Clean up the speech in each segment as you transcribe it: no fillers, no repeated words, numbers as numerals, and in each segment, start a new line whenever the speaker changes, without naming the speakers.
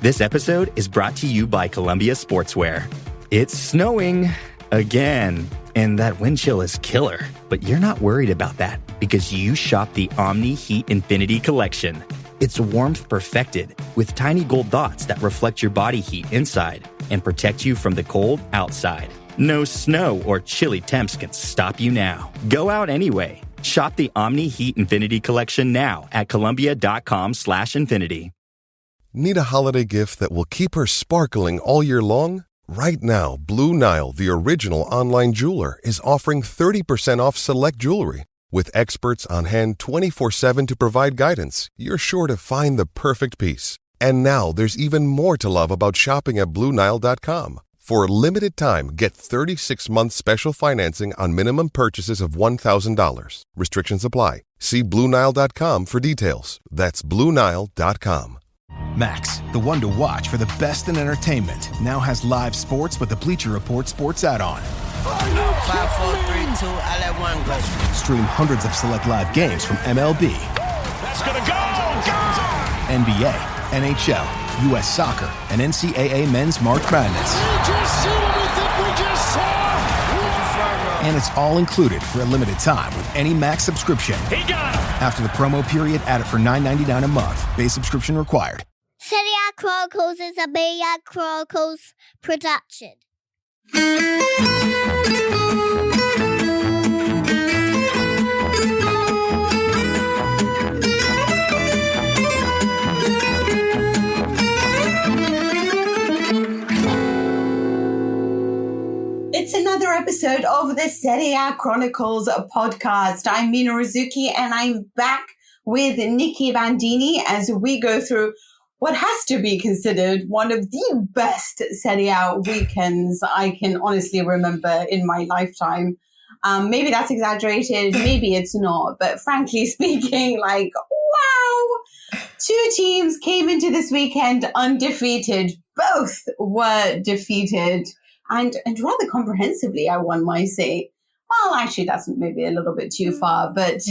This episode is brought to you by Columbia Sportswear. It's snowing again, and that wind chill is killer. But you're not worried about that because you shop the Omni Heat Infinity Collection. It's warmth perfected with tiny gold dots that reflect your body heat inside and protect you from the cold outside. No snow or chilly temps can stop you now. Go out anyway. Shop the Omni Heat Infinity Collection now at Columbia.com/infinity.
Need a holiday gift that will keep her sparkling all year long? Right now, Blue Nile, the original online jeweler, is offering 30% off select jewelry. With experts on hand 24/7 to provide guidance, you're sure to find the perfect piece. And now there's even more to love about shopping at BlueNile.com. For a limited time, get 36-month special financing on minimum purchases of $1,000. Restrictions apply. See BlueNile.com for details. That's BlueNile.com.
Max, the one to watch for the best in entertainment, now has live sports with the Bleacher Report sports add-on.
5, 4, 3, 2, I let one go.
Stream hundreds of select live games from MLB.
That's gonna go!
NBA, NHL, U.S. Soccer, and NCAA Men's March Madness.
We just see what we think we just saw!
And it's all included for a limited time with any Max subscription.
He got him!
After the promo period, add it for $9.99 a month. Base subscription required.
Serie A Chronicles is a Serie A Chronicles production.
It's another episode of the Serie A Chronicles podcast. I'm Mina Rizuki and I'm back with Nikki Bandini as we go through what has to be considered one of the best Serie A weekends I can honestly remember in my lifetime. Maybe that's exaggerated, maybe it's not, but frankly speaking, like, wow! 2 teams came into this weekend undefeated. Both were defeated. And rather comprehensively, one might say. Well, actually, that's maybe a little bit too far. But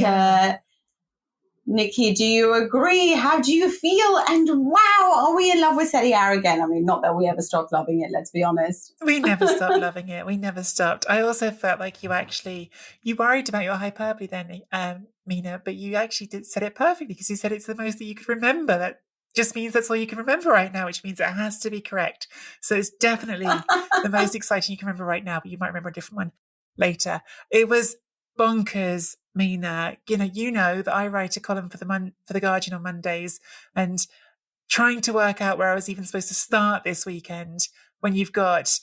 Nikki, do you agree? How do you feel? And wow, are we in love with Serie A again? I mean, not that we ever stopped loving it, let's be honest.
We never stopped loving it. We never stopped. I also felt like you worried about your hyperbole then, Mina, but you actually said it perfectly because you said it's the most that you could remember. That just means that's all you can remember right now, which means it has to be correct. So it's definitely the most exciting you can remember right now, but you might remember a different one later. It was bonkers, Mina. You know that I write a column for the Guardian on Mondays, and trying to work out where I was even supposed to start this weekend when you've got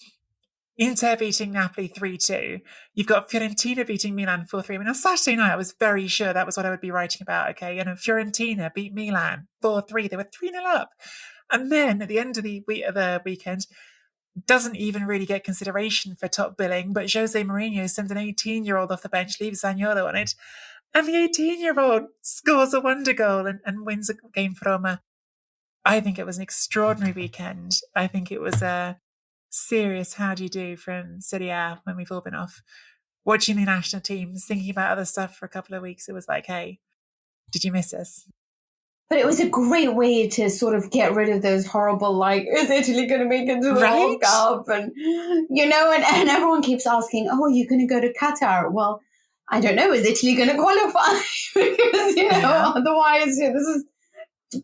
Inter beating Napoli 3-2. You've got Fiorentina beating Milan 4-3. I mean, on Saturday night, I was very sure that was what I would be writing about, okay? And Fiorentina beat Milan 4-3. They were 3-0 up. And then at the end of the weekend, doesn't even really get consideration for top billing, but Jose Mourinho sends an 18-year-old off the bench, leaves Zaniolo on it, and the 18-year-old scores a wonder goal and wins a game for Roma. I think it was an extraordinary weekend. I think it was a serious how do you do from Serie A when we've all been off watching the national teams, thinking about other stuff for a couple of weeks. It was like, hey, did you miss us?
But it was a great way to sort of get rid of those horrible, like, is Italy going to make it to the World Cup? And, and everyone keeps asking, oh, are you going to go to Qatar? Well, I don't know. Is Italy going to qualify? Because, otherwise, this is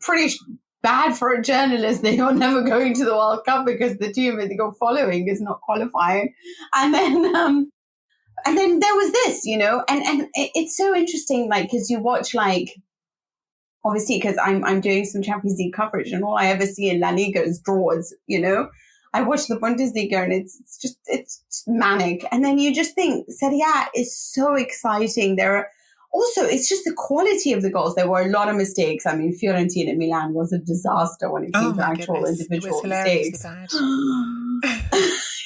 pretty bad for a journalist that you're never going to the World Cup because the team that you're following is not qualifying. And then there was this, and it's so interesting, like, because you watch, like, obviously, because I'm doing some Champions League coverage and all I ever see in La Liga is draws, I watch the Bundesliga and it's just manic. And then you just think Serie A is so exciting. Also, it's just the quality of the goals. There were a lot of mistakes. I mean, Fiorentina and Milan was a disaster when it came to actual individual mistakes.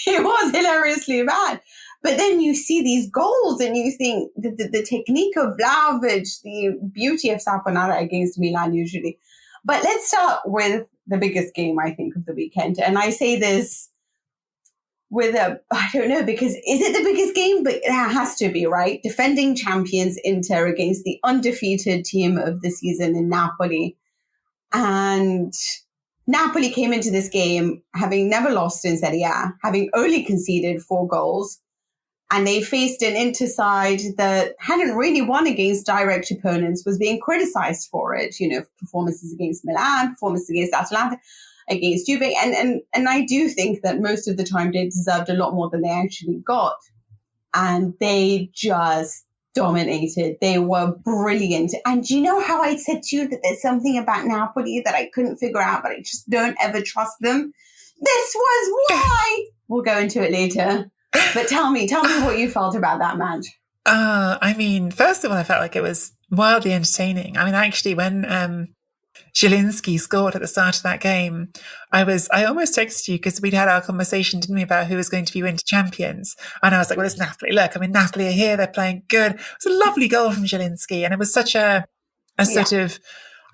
It was hilariously bad. But then you see these goals and you think the technique of Vlahović, the beauty of Saponara against Milan usually. But let's start with the biggest game, I think, of the weekend. And I say this I don't know, because is it the biggest game? But it has to be, right? Defending champions Inter against the undefeated team of the season in Napoli. And Napoli came into this game having never lost in Serie A, having only conceded 4 goals. And they faced an Inter side that hadn't really won against direct opponents, was being criticized for it. Performances against Milan, performances against Atalanta, against Juve. And I do think that most of the time they deserved a lot more than they actually got. And they just dominated. They were brilliant. And do you know how I said to you that there's something about Napoli that I couldn't figure out, but I just don't ever trust them? This was why. We'll go into it later. But tell me what you felt about that match.
I mean, first of all, I felt like it was wildly entertaining. I mean, actually, when Zielinski scored at the start of that game, I almost texted you because we'd had our conversation, didn't we, about who was going to be winter champions. And I was like, well, it's Napoli. Look, I mean, Napoli are here. They're playing good. It was a lovely goal from Zielinski. And it was such a sort of,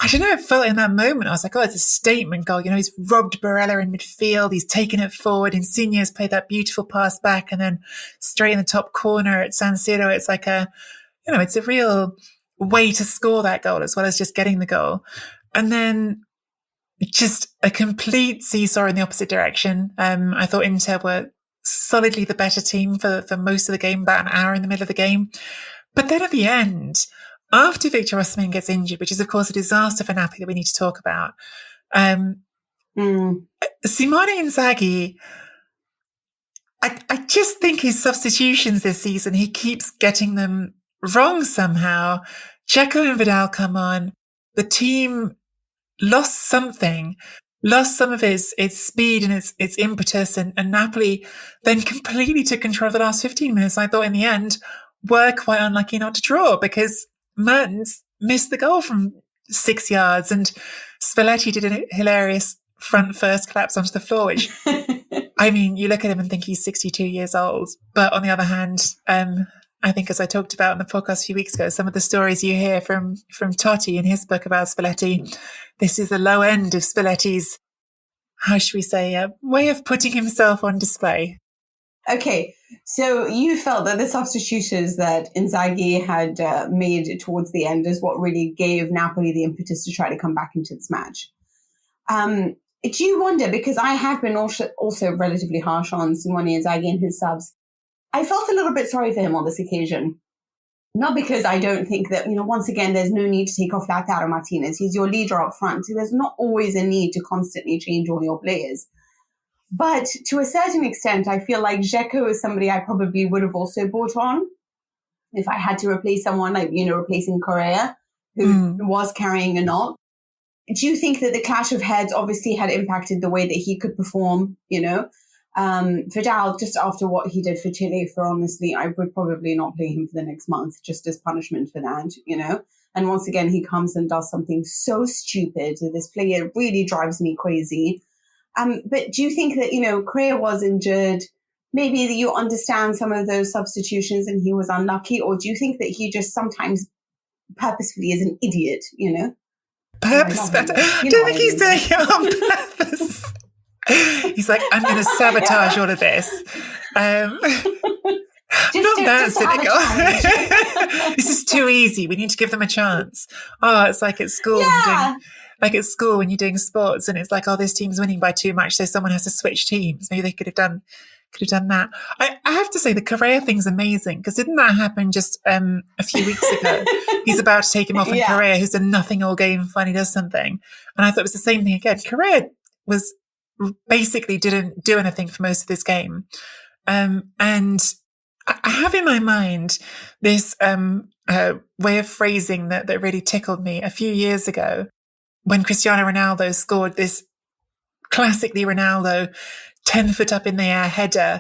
I don't know, it felt in that moment, I was like, oh, it's a statement goal. He's robbed Barella in midfield. He's taken it forward. Insigne's played that beautiful pass back and then straight in the top corner at San Siro. It's like it's a real way to score that goal as well as just getting the goal. And then just a complete seesaw in the opposite direction. I thought Inter were solidly the better team for most of the game, about an hour in the middle of the game. But then at the end, after Victor Osimhen gets injured, which is, of course, a disaster for Napoli that we need to talk about, Simone Inzaghi, I just think his substitutions this season, he keeps getting them wrong somehow. Dzeko and Vidal come on. The team lost some of its speed and its impetus, and Napoli then completely took control of the last 15 minutes. I thought in the end were quite unlucky not to draw because Mertens missed the goal from 6 yards and Spalletti did a hilarious front first collapse onto the floor, which, I mean, you look at him and think he's 62 years old. But on the other hand, I think, as I talked about in the podcast a few weeks ago, some of the stories you hear from Totti in his book about Spalletti, this is the low end of Spalletti's, how should we say, way of putting himself on display.
Okay, so you felt that the substitutions that Inzaghi had made towards the end is what really gave Napoli the impetus to try to come back into this match. Do you wonder, because I have been also relatively harsh on Simone Inzaghi and his subs, I felt a little bit sorry for him on this occasion. Not because I don't think that, once again, there's no need to take off Lautaro Martinez. He's your leader up front. So there's not always a need to constantly change all your players. But to a certain extent, I feel like Dzeko is somebody I probably would have also bought on if I had to replace someone like, replacing Correa, who was carrying a knock. Do you think that the clash of heads obviously had impacted the way that he could perform, Vidal, just after what he did for Chile, honestly, I would probably not play him for the next month, just as punishment for that, And once again, he comes and does something so stupid. This player really drives me crazy. But do you think that, Correa was injured? Maybe you understand some of those substitutions and he was unlucky? Or do you think that he just sometimes purposefully is an idiot,
Purpose? I don't think he's doing it on purpose. He's like, I'm going to sabotage all of this. Not that cynical. This is too easy. We need to give them a chance. Oh, it's like at school.
Yeah.
Like at school when you're doing sports and it's like, oh, this team's winning by too much, so someone has to switch teams. Maybe they could have done that. I have to say the Correa thing's amazing because didn't that happen just a few weeks ago? He's about to take him off and Correa, who's done nothing all game, finally does something. And I thought it was the same thing again. Correa was basically didn't do anything for most of this game. And I have in my mind this way of phrasing that really tickled me a few years ago when Cristiano Ronaldo scored this classically Ronaldo 10-foot up in the air header,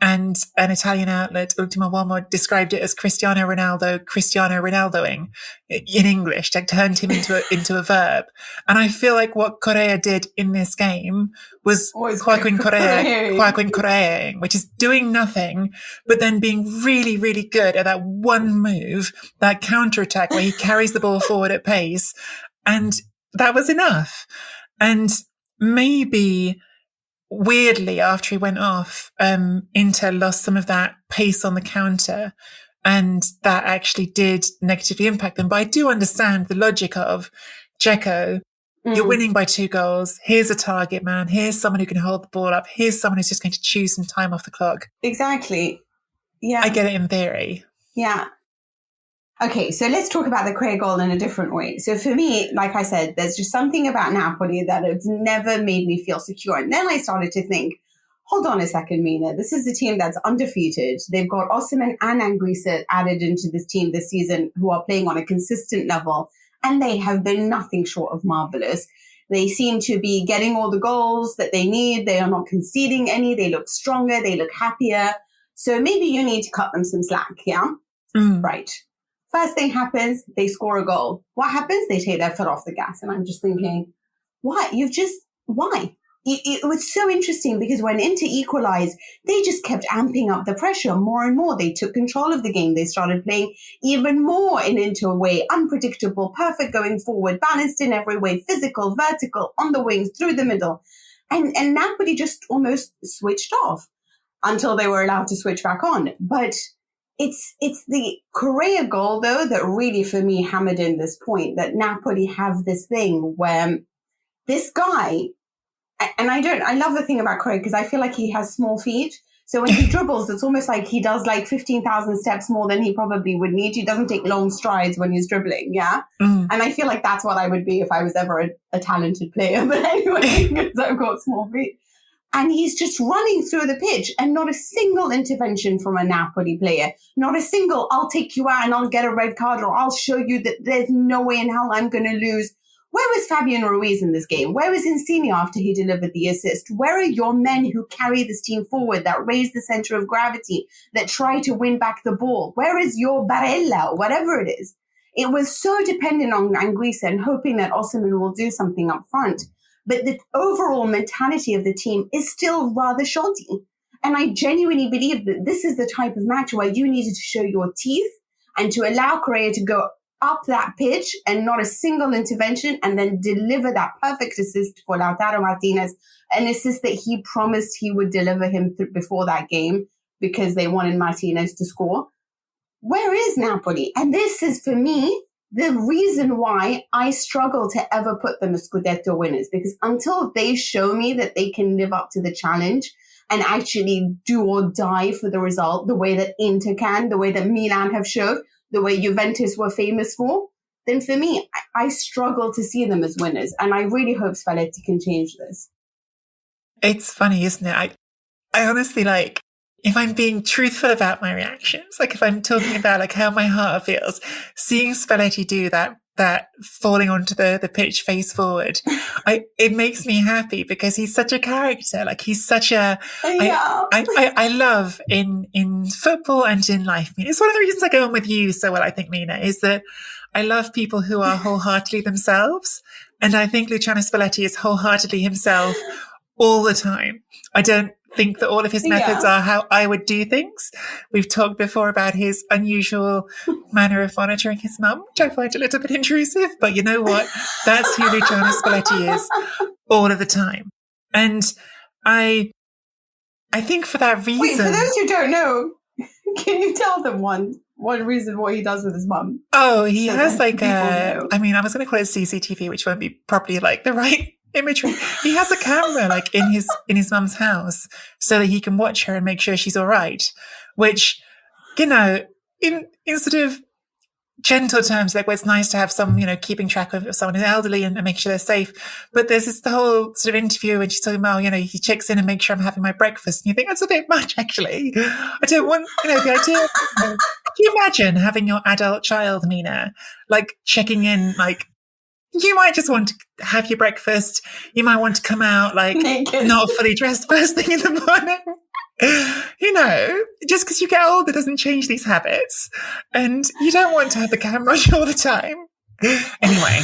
and an Italian outlet, Ultimo Uomo, described it as Cristiano Ronaldoing in English, like turned him into a verb. And I feel like what Correa did in this game was Joaquin Correaing, which is doing nothing, but then being really, really good at that one move, that counterattack where he carries the ball forward at pace. And that was enough. And maybe weirdly, after he went off, Inter lost some of that pace on the counter, and that actually did negatively impact them. But I do understand the logic of Dzeko You're winning by 2 goals. Here's a target man. Here's someone who can hold the ball up. Here's someone who's just going to chew some time off the clock.
Exactly. Yeah.
I get it in theory.
Yeah. Okay, so let's talk about the Craig goal in a different way. So for me, like I said, there's just something about Napoli that has never made me feel secure. And then I started to think, hold on a second, Mina. This is a team that's undefeated. They've got Osimhen and Anguissa added into this team this season who are playing on a consistent level. And they have been nothing short of marvelous. They seem to be getting all the goals that they need. They are not conceding any. They look stronger. They look happier. So maybe you need to cut them some slack, yeah? Right. First thing happens, they score a goal. What happens? They take their foot off the gas. And I'm just thinking, why? Why? It was so interesting because when Inter equalized, they just kept amping up the pressure more and more. They took control of the game. They started playing even more in Inter way, unpredictable, perfect going forward, balanced in every way, physical, vertical, on the wings, through the middle. And Napoli just almost switched off until they were allowed to switch back on. But it's the Correa goal, though, that really, for me, hammered in this point that Napoli have this thing where this guy, and I love the thing about Correa because I feel like he has small feet. So when he dribbles, it's almost like he does like 15,000 steps more than he probably would need. He doesn't take long strides when he's dribbling, yeah? And I feel like that's what I would be if I was ever a talented player. But anyway, because I've got small feet. And he's just running through the pitch and not a single intervention from a Napoli player. Not a single, I'll take you out and I'll get a red card or I'll show you that there's no way in hell I'm going to lose. Where was Fabian Ruiz in this game? Where was Insigne after he delivered the assist? Where are your men who carry this team forward, that raise the center of gravity, that try to win back the ball? Where is your Barella or whatever it is? It was so dependent on Anguissa and hoping that Osimhen will do something up front. But the overall mentality of the team is still rather shoddy. And I genuinely believe that this is the type of match where you needed to show your teeth and to allow Correa to go up that pitch and not a single intervention and then deliver that perfect assist for Lautaro Martinez, an assist that he promised he would deliver him before that game because they wanted Martinez to score. Where is Napoli? And this is, for me, the reason why I struggle to ever put them as Scudetto winners, because until they show me that they can live up to the challenge and actually do or die for the result, the way that Inter can, the way that Milan have showed, the way Juventus were famous for, then for me, I struggle to see them as winners. And I really hope Spalletti can change this.
It's funny, isn't it? I honestly, like, if I'm being truthful about my reactions, like if I'm talking about like how my heart feels, seeing Spalletti do that falling onto the pitch face forward, it makes me happy because he's such a character. Like he's such a, I love in football and in life. It's one of the reasons I go on with you so well, I think, Mina, is that I love people who are wholeheartedly themselves. And I think Luciano Spalletti is wholeheartedly himself all the time. I don't think that all of his methods are how I would do things. We've talked before about his unusual manner of monitoring his mum, which I find a little bit intrusive, but you know what? That's who Luciano Spalletti is all of the time. And I think for that reason...
Wait, for those who don't know, can you tell them one reason what he does with his mum?
Oh, he has like I was going to call it CCTV, which won't be probably like the right imagery. He has a camera like in his mum's house so that he can watch her and make sure she's all right, which, you know, in sort of gentle terms, like where it's nice to have someone, you know, keeping track of someone who's elderly and making sure they're safe. But there's the whole sort of interview and she's talking about, you know, he checks in and makes sure I'm having my breakfast. And you think that's a bit much, actually. I don't want, you know, the idea. Can you imagine having your adult child, Mina, like checking in, like, you might just want to have your breakfast. You might want to come out like naked, not fully dressed first thing in the morning. You know, just because you get older doesn't change these habits. And you don't want to have the camera on you all the time. Anyway,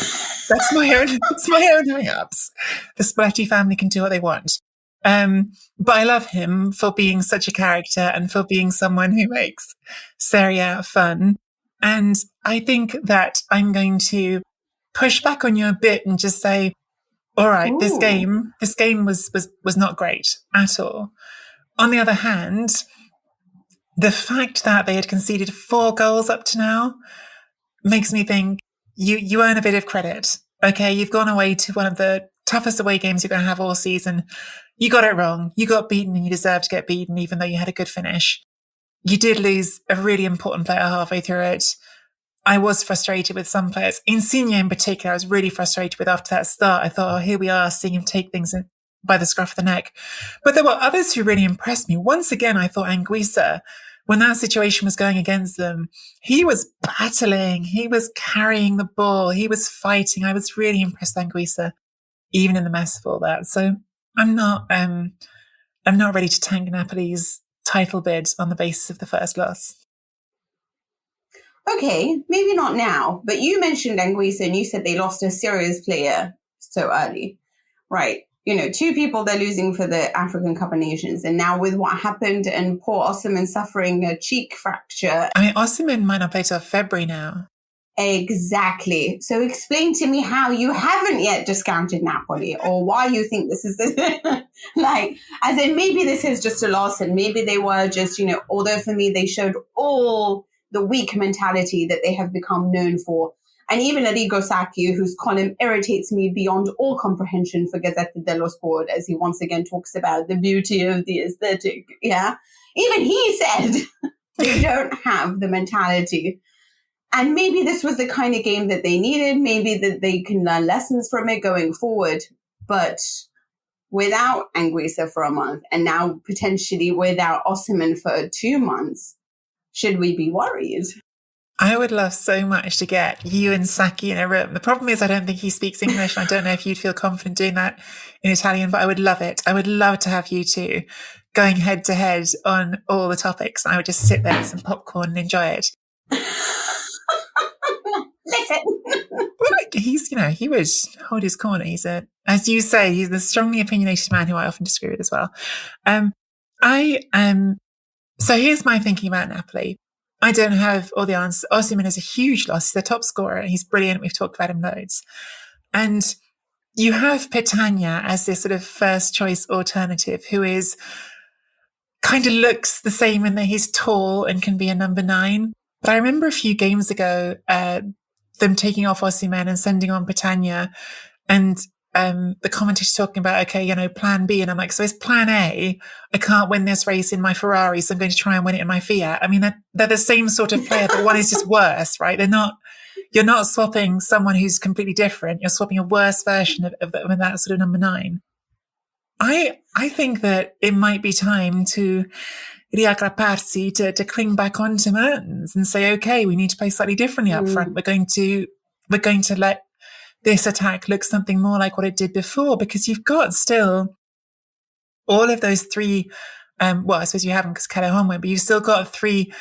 that's my own hang-ups. The Spalletti family can do what they want. But I love him for being such a character and for being someone who makes Serie A fun. And I think that I'm going to push back on you a bit and just say, all right, this game was not great at all. On the other hand, the fact that they had conceded 4 goals up to now makes me think you earn a bit of credit okay, you've gone away to one of the toughest away games you're going to have all season. You got it wrong. You got beaten and you deserve to get beaten, even though you had a good finish. You did lose a really important player halfway through it. I was frustrated with some players. Insigne in particular, I was really frustrated with after that start. I thought, oh, here we are, seeing him take things by the scruff of the neck. But there were others who really impressed me. Once again, I thought Anguissa, when that situation was going against them, he was battling. He was carrying the ball. He was fighting. I was really impressed with Anguissa, even in the mess of all that. So I'm not ready to tank Napoli's title bid on the basis of the first loss.
Okay, maybe not now, but you mentioned Anguissa and you said they lost a serious player so early. Right. You know, 2 people they're losing for the African Cup of Nations. And now with what happened and poor Osimhen suffering a cheek fracture.
I mean, Osimhen might not play till February now.
Exactly. So explain to me how you haven't yet discounted Napoli, or why you think this is like, as in maybe this is just a loss and maybe they were just, you know, although for me they showed all the weak mentality that they have become known for. And even Arrigo Sacchi, whose column irritates me beyond all comprehension for Gazzetta dello Sport, as he once again talks about the beauty of the aesthetic. Yeah. Even he said they don't have the mentality. And maybe this was the kind of game that they needed. Maybe that they can learn lessons from it going forward. But without Anguissa for a month and now potentially without Osimhen for 2 months, should we be worried?
I would love so much to get you and Sacchi in a room. The problem is I don't think he speaks English. And I don't know if you'd feel confident doing that in Italian, but I would love it. I would love to have you two going head to head on all the topics. I would just sit there with some popcorn and enjoy it.
Listen.
Well, he's, you know, he would hold his corner. He's as you say, he's the strongly opinionated man who I often disagree with as well. So here's my thinking about Napoli. I don't have all the answers. Osimhen is a huge loss. He's the top scorer. He's brilliant. We've talked about him loads. And you have Petagna as this sort of first choice alternative who is kind of looks the same in that he's tall and can be a number 9. But I remember a few games ago, them taking off Osimhen and sending on Petagna, and the commentators talking about, okay, you know, plan B. And I'm like, so is plan A, I can't win this race in my Ferrari, so I'm going to try and win it in my Fiat. I mean, they're the same sort of player, but one is just worse, right? You're not swapping someone who's completely different. You're swapping a worse version of that sort of number 9. I think that it might be time to riaggrapparsi, to cling back onto Mertens and say, okay, we need to play slightly differently up front. We're going to let this attack look something more like what it did before, because you've got still all of those 3, well, I suppose you haven't because Callejon went, but you've still got 3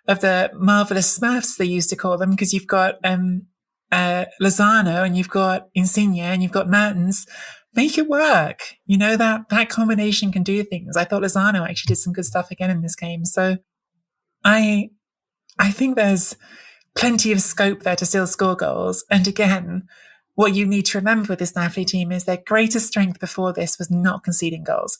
of the marvellous Smurfs, they used to call them, because you've got Lozano and you've got Insigne and you've got Mertens. Make it work. You know, that combination can do things. I thought Lozano actually did some good stuff again in this game. So I think there's plenty of scope there to still score goals. And again, what you need to remember with this Napoli team is their greatest strength before this was not conceding goals.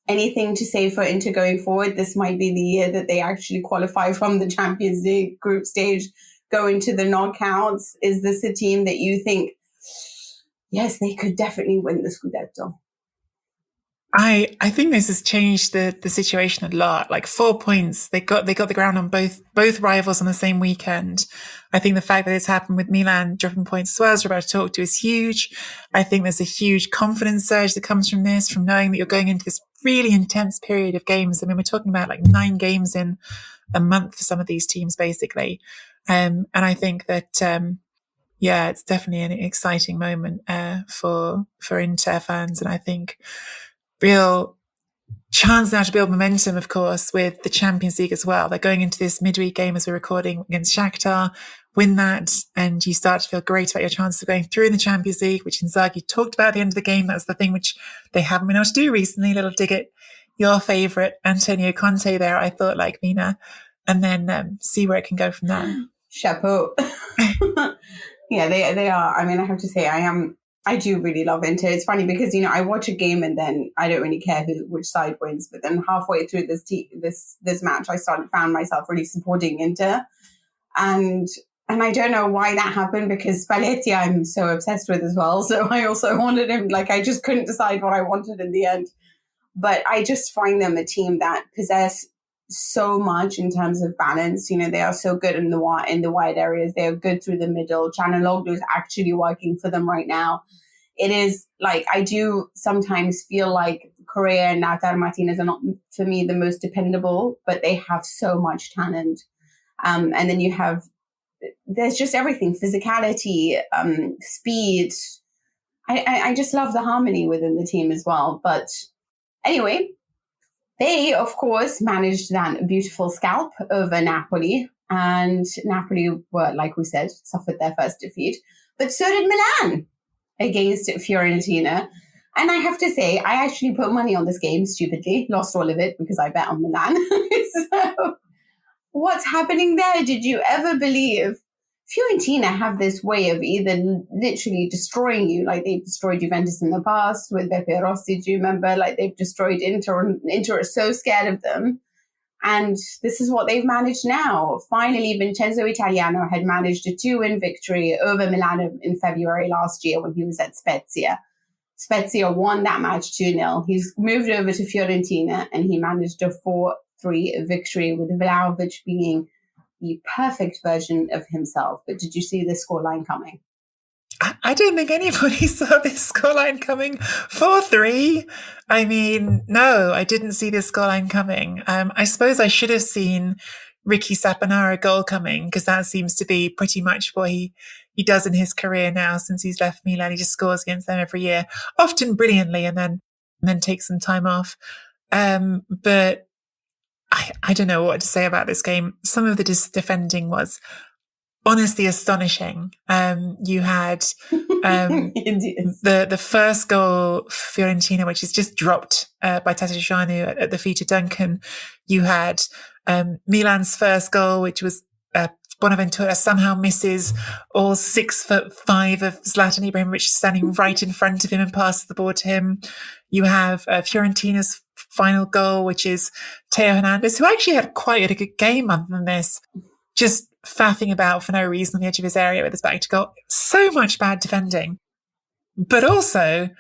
Anything to say for Inter going forward? This might be the year that they actually qualify from the Champions League group stage, go into the knockouts. Is this a team that you think, yes, they could definitely win the Scudetto?
I think this has changed the situation a lot. Like 4 points, they got the ground on both rivals on the same weekend. I think the fact that it's happened with Milan dropping points as well, as we're about to talk to, is huge. I think there's a huge confidence surge that comes from this, from knowing that you're going into this really intense period of games. I mean, we're talking about like 9 games in a month for some of these teams, basically. And I think that, yeah, it's definitely an exciting moment for Inter fans. And I think real chance now to build momentum, of course, with the Champions League as well. They're going into this midweek game as we're recording against Shakhtar, win that, and you start to feel great about your chances of going through in the Champions League, which Inzaghi talked about at the end of the game. That's the thing which they haven't been able to do recently. A little dig at your favourite, Antonio Conte there, I thought, like Mina, and then see where it can go from there.
Chapeau. Yeah, they are. I mean, I have to say, I do really love Inter. It's funny because, you know, I watch a game and then I don't really care which side wins. But then halfway through this match, I found myself really supporting Inter. And I don't know why that happened, because Spalletti I'm so obsessed with as well. So I also wanted him, like, I just couldn't decide what I wanted in the end. But I just find them a team that possess so much in terms of balance. You know, they are so good in the wide areas. They are good through the middle. Çalhanoğlu is actually working for them right now. It is like, I do sometimes feel like Correa and Lautaro Martinez are not, for me, the most dependable, but they have so much talent. And then there's just everything, physicality, speed. I just love the harmony within the team as well. But anyway, they, of course, managed that beautiful scalp over Napoli. And Napoli were, like we said, suffered their first defeat. But so did Milan against Fiorentina. And I have to say, I actually put money on this game, stupidly. Lost all of it because I bet on Milan. So what's happening there? Did you ever believe? Fiorentina have this way of either literally destroying you, like they've destroyed Juventus in the past with Beppe Rossi, do you remember? Like they've destroyed Inter. Inter are so scared of them. And this is what they've managed now. Finally, Vincenzo Italiano had managed a 2-win victory over Milan in February last year when he was at Spezia. Spezia won that match 2-0. He's moved over to Fiorentina and he managed a 4-3 victory, with Vlahović being the perfect version of himself. But did you see the scoreline coming?
I don't think anybody saw this scoreline coming. 4-3. I mean, no, I didn't see this scoreline coming. I suppose I should have seen Ricky Saponara goal coming, because that seems to be pretty much what he does in his career now since he's left Milan. He just scores against them every year, often brilliantly, and then takes some time off. But I don't know what to say about this game. Some of the defending was honestly astonishing. You had the first goal for Fiorentina, which is just dropped by Tatarusanu at the feet of Duncan. You had Milan's first goal, which was Bonaventura somehow misses all 6'5" of Zlatan Ibrahimović standing right in front of him and passes the ball to him. You have Fiorentina's final goal, which is Theo Hernandez, who actually had quite a good game other than this, just faffing about for no reason on the edge of his area with his back to goal. So much bad defending, but also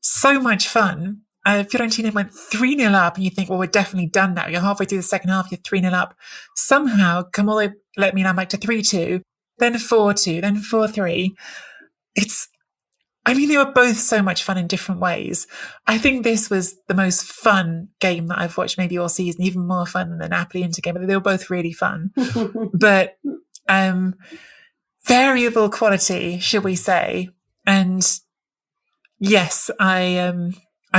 so much fun. Fiorentina went 3-0 up, and you think, well, we're definitely done now. You're halfway through the second half, you're 3-0 up. Somehow, Camolo let Milan back to 3-2, then 4-2, then 4-3. They were both so much fun in different ways. I think this was the most fun game that I've watched maybe all season, even more fun than the Napoli-Inter game, but they were both really fun. But variable quality, should we say. And yes, I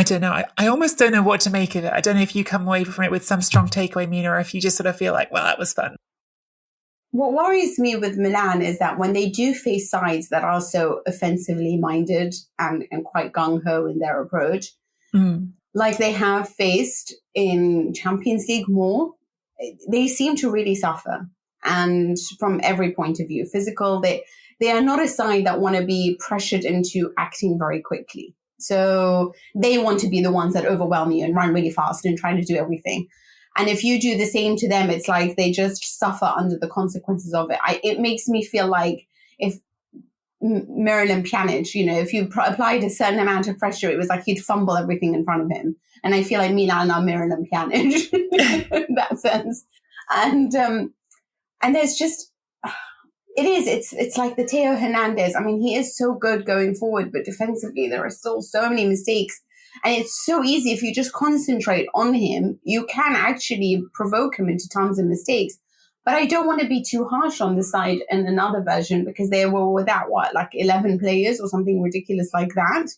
don't know. I almost don't know what to make of it. I don't know if you come away from it with some strong takeaway, Mina, or if you just sort of feel like, well, that was fun.
What worries me with Milan is that when they do face sides that are so offensively minded and quite gung-ho in their approach, like they have faced in Champions League more, they seem to really suffer. And from every point of view, physical, they are not a side that want to be pressured into acting very quickly. So they want to be the ones that overwhelm you and run really fast and try to do everything. And if you do the same to them, it's like they just suffer under the consequences of it. It makes me feel like if Miralem Pjanic, if you applied a certain amount of pressure, it was like he'd fumble everything in front of him. And I feel like Milan are Miralem Pjanic in that sense. And there's just, it's like the Theo Hernandez. I mean, he is so good going forward, but defensively there are still so many mistakes. And it's so easy if you just concentrate on him, you can actually provoke him into tons of mistakes. But I don't want to be too harsh on the side in another version, because they were without 11 players or something ridiculous like that.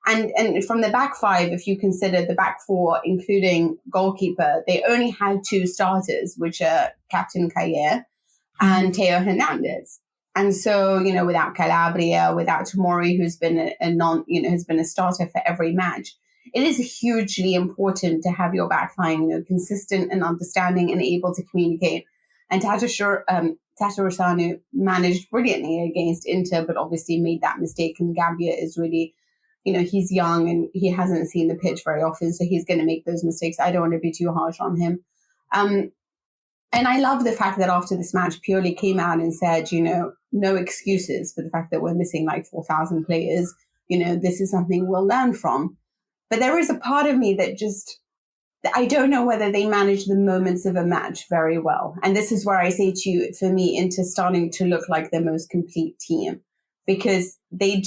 And from the back five, if you consider the back four, including goalkeeper, they only had 2 starters, which are Captain Cayer and Theo Hernandez. And so, without Calabria, without Tomori, who's been has been a starter for every match, it is hugely important to have your backline, consistent and understanding and able to communicate. And Tatarusanu managed brilliantly against Inter, but obviously made that mistake. And Gabbia is really, he's young and he hasn't seen the pitch very often, so he's going to make those mistakes. I don't want to be too harsh on him. And I love the fact that after this match, Pioli came out and said, no excuses for the fact that we're missing like 4,000 players. This is something we'll learn from. But there is a part of me that I don't know whether they manage the moments of a match very well. And this is where I say to you, for me, Inter starting to look like the most complete team, because they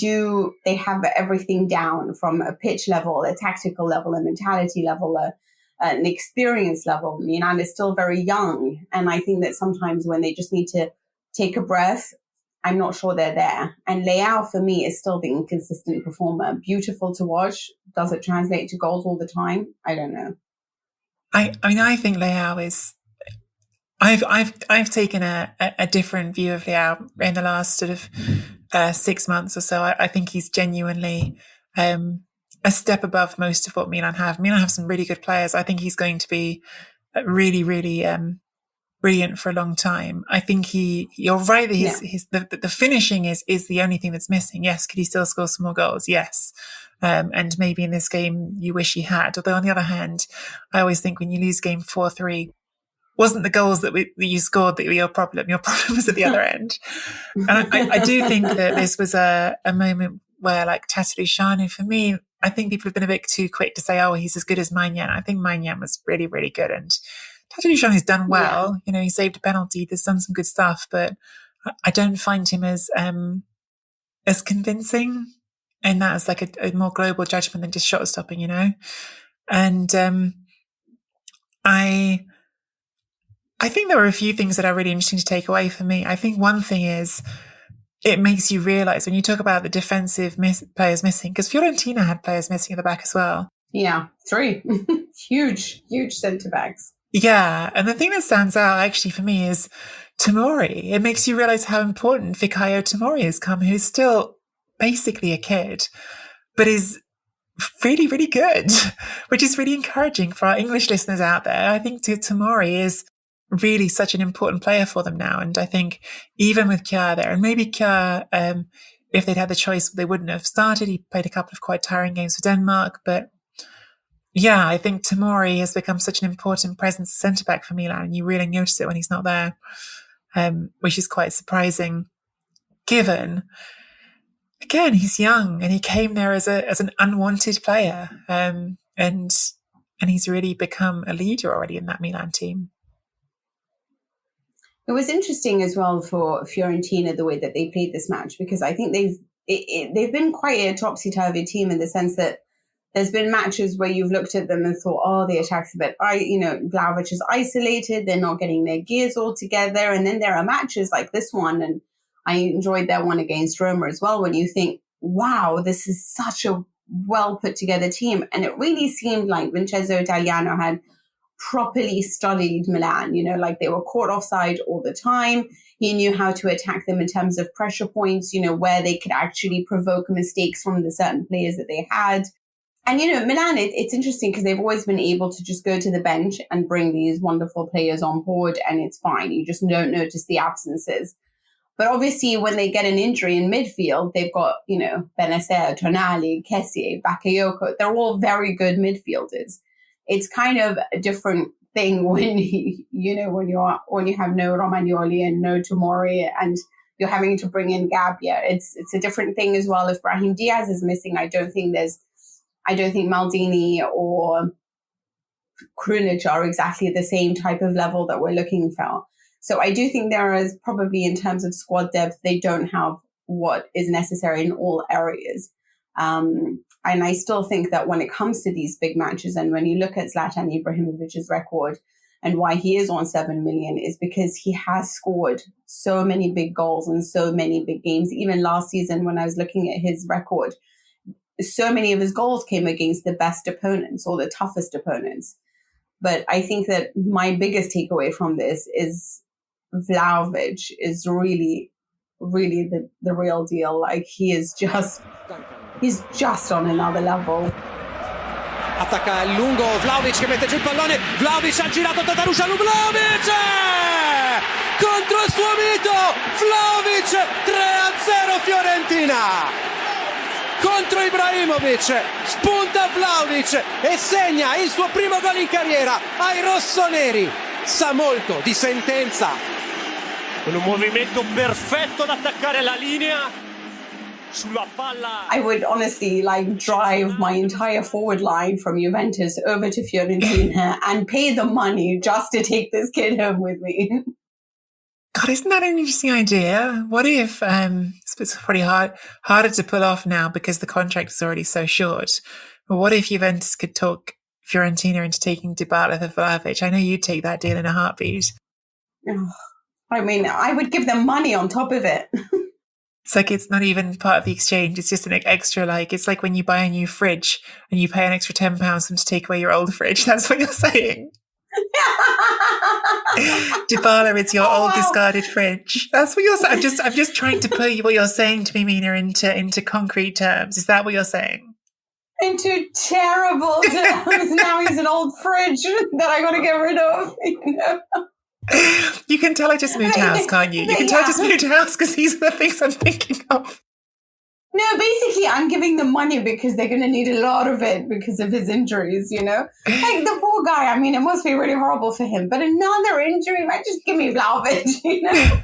have everything down from a pitch level, a tactical level, a mentality level, an experience level. Milan is still very young. And I think that sometimes when they just need to take a breath, I'm not sure they're there. And Leao, for me, is still the inconsistent performer. Beautiful to watch. Does it translate to goals all the time? I don't know.
I think Leao is... I've taken a different view of Leao in the last sort of 6 months or so. I think he's genuinely... a step above most of what Milan have. Milan have some really good players. I think he's going to be really, really brilliant for a long time. I think you're right that the finishing is the only thing that's missing. Yes, could he still score some more goals? Yes. And maybe in this game you wish he had. Although on the other hand, I always think when you lose game 4-3, wasn't the goals that you scored that were your problem. Your problem was at the other end. And I do think that this was a moment where, like, Tatarusanu, for me, I think people have been a bit too quick to say, oh, he's as good as Maignan. I think Maignan was really, really good. And Tatarusanu has done well. He saved a penalty. There's done some good stuff, but I don't find him as convincing. And that is like a more global judgment than just shot stopping, And I think there were a few things that are really interesting to take away for me. I think one thing is, it makes you realise when you talk about the defensive players missing, because Fiorentina had players missing at the back as well.
Yeah, 3. huge centre-backs.
Yeah, and the thing that stands out actually for me is Tomori. It makes you realise how important Fikayo Tomori has come, who's still basically a kid, but is really, really good, which is really encouraging for our English listeners out there. I think Tomori is really such an important player for them now. And I think even with Kjær there, and maybe Kjær, if they'd had the choice, they wouldn't have started. He played a couple of quite tiring games for Denmark. But yeah, I think Tomori has become such an important presence at centre-back for Milan. And you really notice it when he's not there, which is quite surprising, given, again, he's young and he came there as an unwanted player. And he's really become a leader already in that Milan team.
It was interesting as well for Fiorentina, the way that they played this match, because I think they've been quite a topsy-turvy team in the sense that there's been matches where you've looked at them and thought, oh, the attack's a bit, Vlahović is isolated, they're not getting their gears all together. And then there are matches like this one, and I enjoyed that one against Roma as well, when you think, wow, this is such a well put together team. And it really seemed like Vincenzo Italiano had properly studied Milan, like they were caught offside all the time. He knew how to attack them in terms of pressure points, where they could actually provoke mistakes from the certain players that they had. And, Milan, it's interesting because they've always been able to just go to the bench and bring these wonderful players on board, and it's fine. You just don't notice the absences. But obviously, when they get an injury in midfield, they've got, Bennacer, Tonali, Kessie, Bakayoko. They're all very good midfielders. It's kind of a different thing when when you have no Romagnoli and no Tomori, and you're having to bring in Gabbia. It's a different thing as well. If Brahim Diaz is missing, I don't think Maldini or Krunic are exactly the same type of level that we're looking for. So I do think there is probably, in terms of squad depth, they don't have what is necessary in all areas. And I still think that when it comes to these big matches, and when you look at Zlatan Ibrahimovic's record and why he is on 7 million, is because he has scored so many big goals in so many big games. Even last season, when I was looking at his record, so many of his goals came against the best opponents or the toughest opponents. But I think that my biggest takeaway from this is Vlahović is really, really the real deal. Like, he's just on another level.
Attacca il lungo Vlahović che mette giù il pallone. Vlahović ha girato Tatarusanu. Vlahović contro il suo mito. Vlahović 3-0 Fiorentina. Contro Ibrahimovic, spunta Vlahović e segna il suo primo gol in carriera ai rossoneri. sa molto di sentenza.
Con un movimento perfetto ad attaccare la linea. Sulla palla.
I would honestly drive my entire forward line from Juventus over to Fiorentina and pay the money just to take this kid home with me.
God, isn't that an interesting idea? What if, it's pretty harder to pull off now because the contract is already so short. But what if Juventus could talk Fiorentina into taking Dybala for Vlahović? I know you'd take that deal in a heartbeat.
I mean, I would give them money on top of it.
It's like it's not even part of the exchange. It's just an extra, it's like when you buy a new fridge and you pay an extra £10 for them to take away your old fridge. That's what you're saying. Dybala, it's your old discarded fridge. That's what you're saying. I'm just trying to put what you're saying to me, Mina, into concrete terms. Is that what you're saying?
Into terrible terms. Now he's an old fridge that I got to get rid of.
You can tell I just moved house, can't you? You can tell I just moved house because these are the things I'm thinking of.
No, basically, I'm giving them money because they're going to need a lot of it because of his injuries, Like the poor guy, I mean, it must be really horrible for him. But another injury might just give me Vlahović,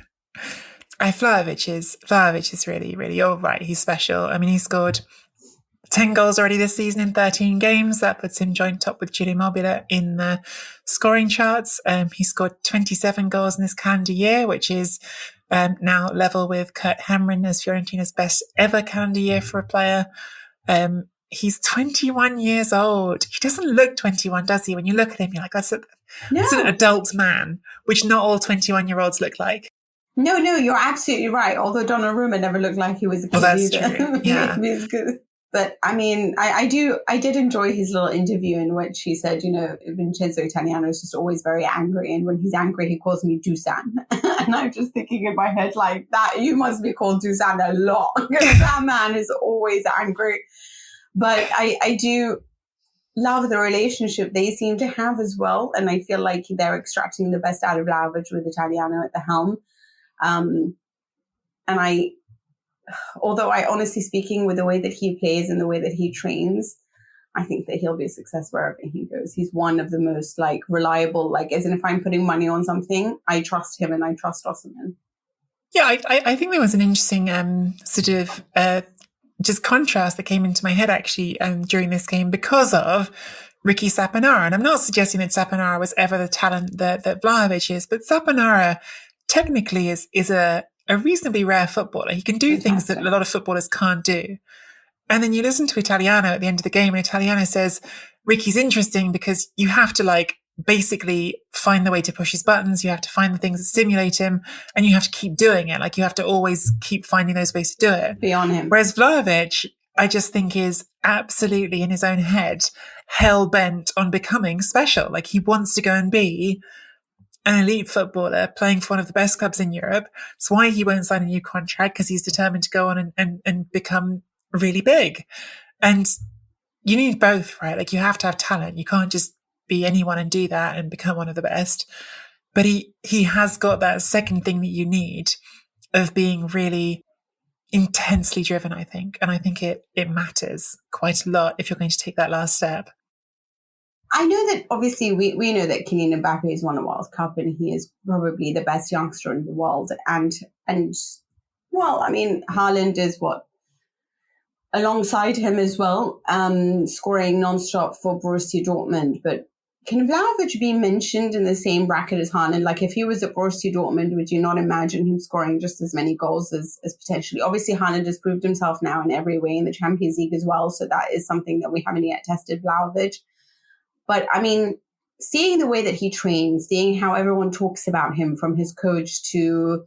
Vlahović is really, really, you're right. He's special. I mean, he scored 10 goals already this season in 13 games. That puts him joint top with Ciro Immobile in the scoring charts. He scored 27 goals in this calendar year, which is now level with Kurt Hamrin as Fiorentina's best ever calendar year for a player. He's 21 years old. He doesn't look 21, does he? When you look at him, you're like, that's an adult man, which not all 21-year-olds look like.
No, you're absolutely right. Although Donnarumma never looked like he was a kid either.
True. Yeah.
He's good. But I mean, I did enjoy his little interview in which he said, Vincenzo Italiano is just always very angry. And when he's angry, he calls me Dušan. And I'm just thinking in my head like that, you must be called Dušan a lot because that man is always angry. But I do love the relationship they seem to have as well. And I feel like they're extracting the best out of Vlahović with Italiano at the helm. Although I honestly speaking, with the way that he plays and the way that he trains, I think that he'll be a success wherever he goes. He's one of the most reliable, as in if I'm putting money on something, I trust him and I trust Osimhen.
Yeah, I think there was an interesting sort of just contrast that came into my head actually during this game because of Ricky Saponara. And I'm not suggesting that Saponara was ever the talent that Vlahović is, but Saponara technically is a reasonably rare footballer. He can do things that a lot of footballers can't do. And then you listen to Italiano at the end of the game and Italiano says, Ricky's interesting because you have to basically find the way to push his buttons. You have to find the things that stimulate him and you have to keep doing it. You have to always keep finding those ways to do it.
Be on him.
Whereas Vlahović, I just think is absolutely in his own head, hell-bent on becoming special. He wants to go and be an elite footballer playing for one of the best clubs in Europe. It's why he won't sign a new contract because he's determined to go on and become really big. And you need both, right? You have to have talent. You can't just be anyone and do that and become one of the best. But he has got that second thing that you need of being really intensely driven, I think. And I think it matters quite a lot if you're going to take that last step.
I know that obviously we know that Kylian Mbappe has won a World Cup and he is probably the best youngster in the world. And well, I mean, Haaland is alongside him as well, scoring nonstop for Borussia Dortmund. But can Vlahović be mentioned in the same bracket as Haaland? If he was at Borussia Dortmund, would you not imagine him scoring just as many goals as potentially? Obviously, Haaland has proved himself now in every way in the Champions League as well. So that is something that we haven't yet tested Vlahović. But I mean, seeing the way that he trains, seeing how everyone talks about him, from his coach to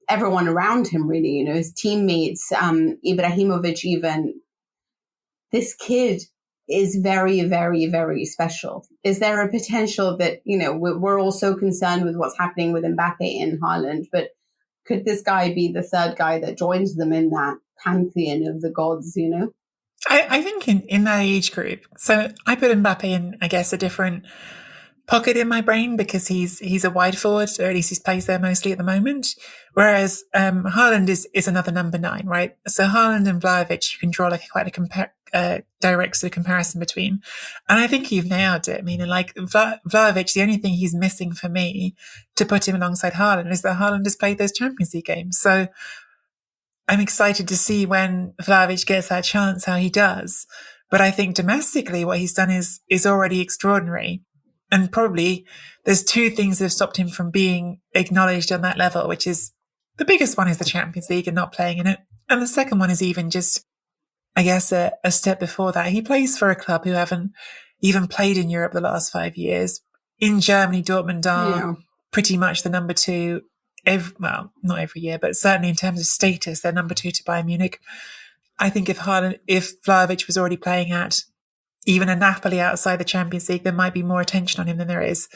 everyone around him, really, his teammates, Ibrahimovic even, this kid is very, very, very special. Is there a potential that, we're all so concerned with what's happening with Mbappe and Haaland, but could this guy be the third guy that joins them in that pantheon of the gods,
I think in that age group, so I put Mbappe in, I guess, a different pocket in my brain because he's a wide forward, or at least he plays there mostly at the moment. Whereas Haaland is another number 9, right? So Haaland and Vlahović, you can draw quite a direct sort of comparison between. And I think you've nailed it. I mean, like Vlahović, the only thing he's missing for me to put him alongside Haaland is that Haaland has played those Champions League games. So I'm excited to see when Vlahović gets that chance, how he does. But I think domestically, what he's done is already extraordinary. And probably there's two things that have stopped him from being acknowledged on that level, which is the biggest one is the Champions League and not playing in it. And the second one is even just, I guess, a step before that. He plays for a club who haven't even played in Europe the last 5 years. In Germany, Dortmund are pretty much the number two, not every year, but certainly in terms of status, they're number two to Bayern Munich. I think if Vlahović was already playing at even a Napoli outside the Champions League, there might be more attention on him than there is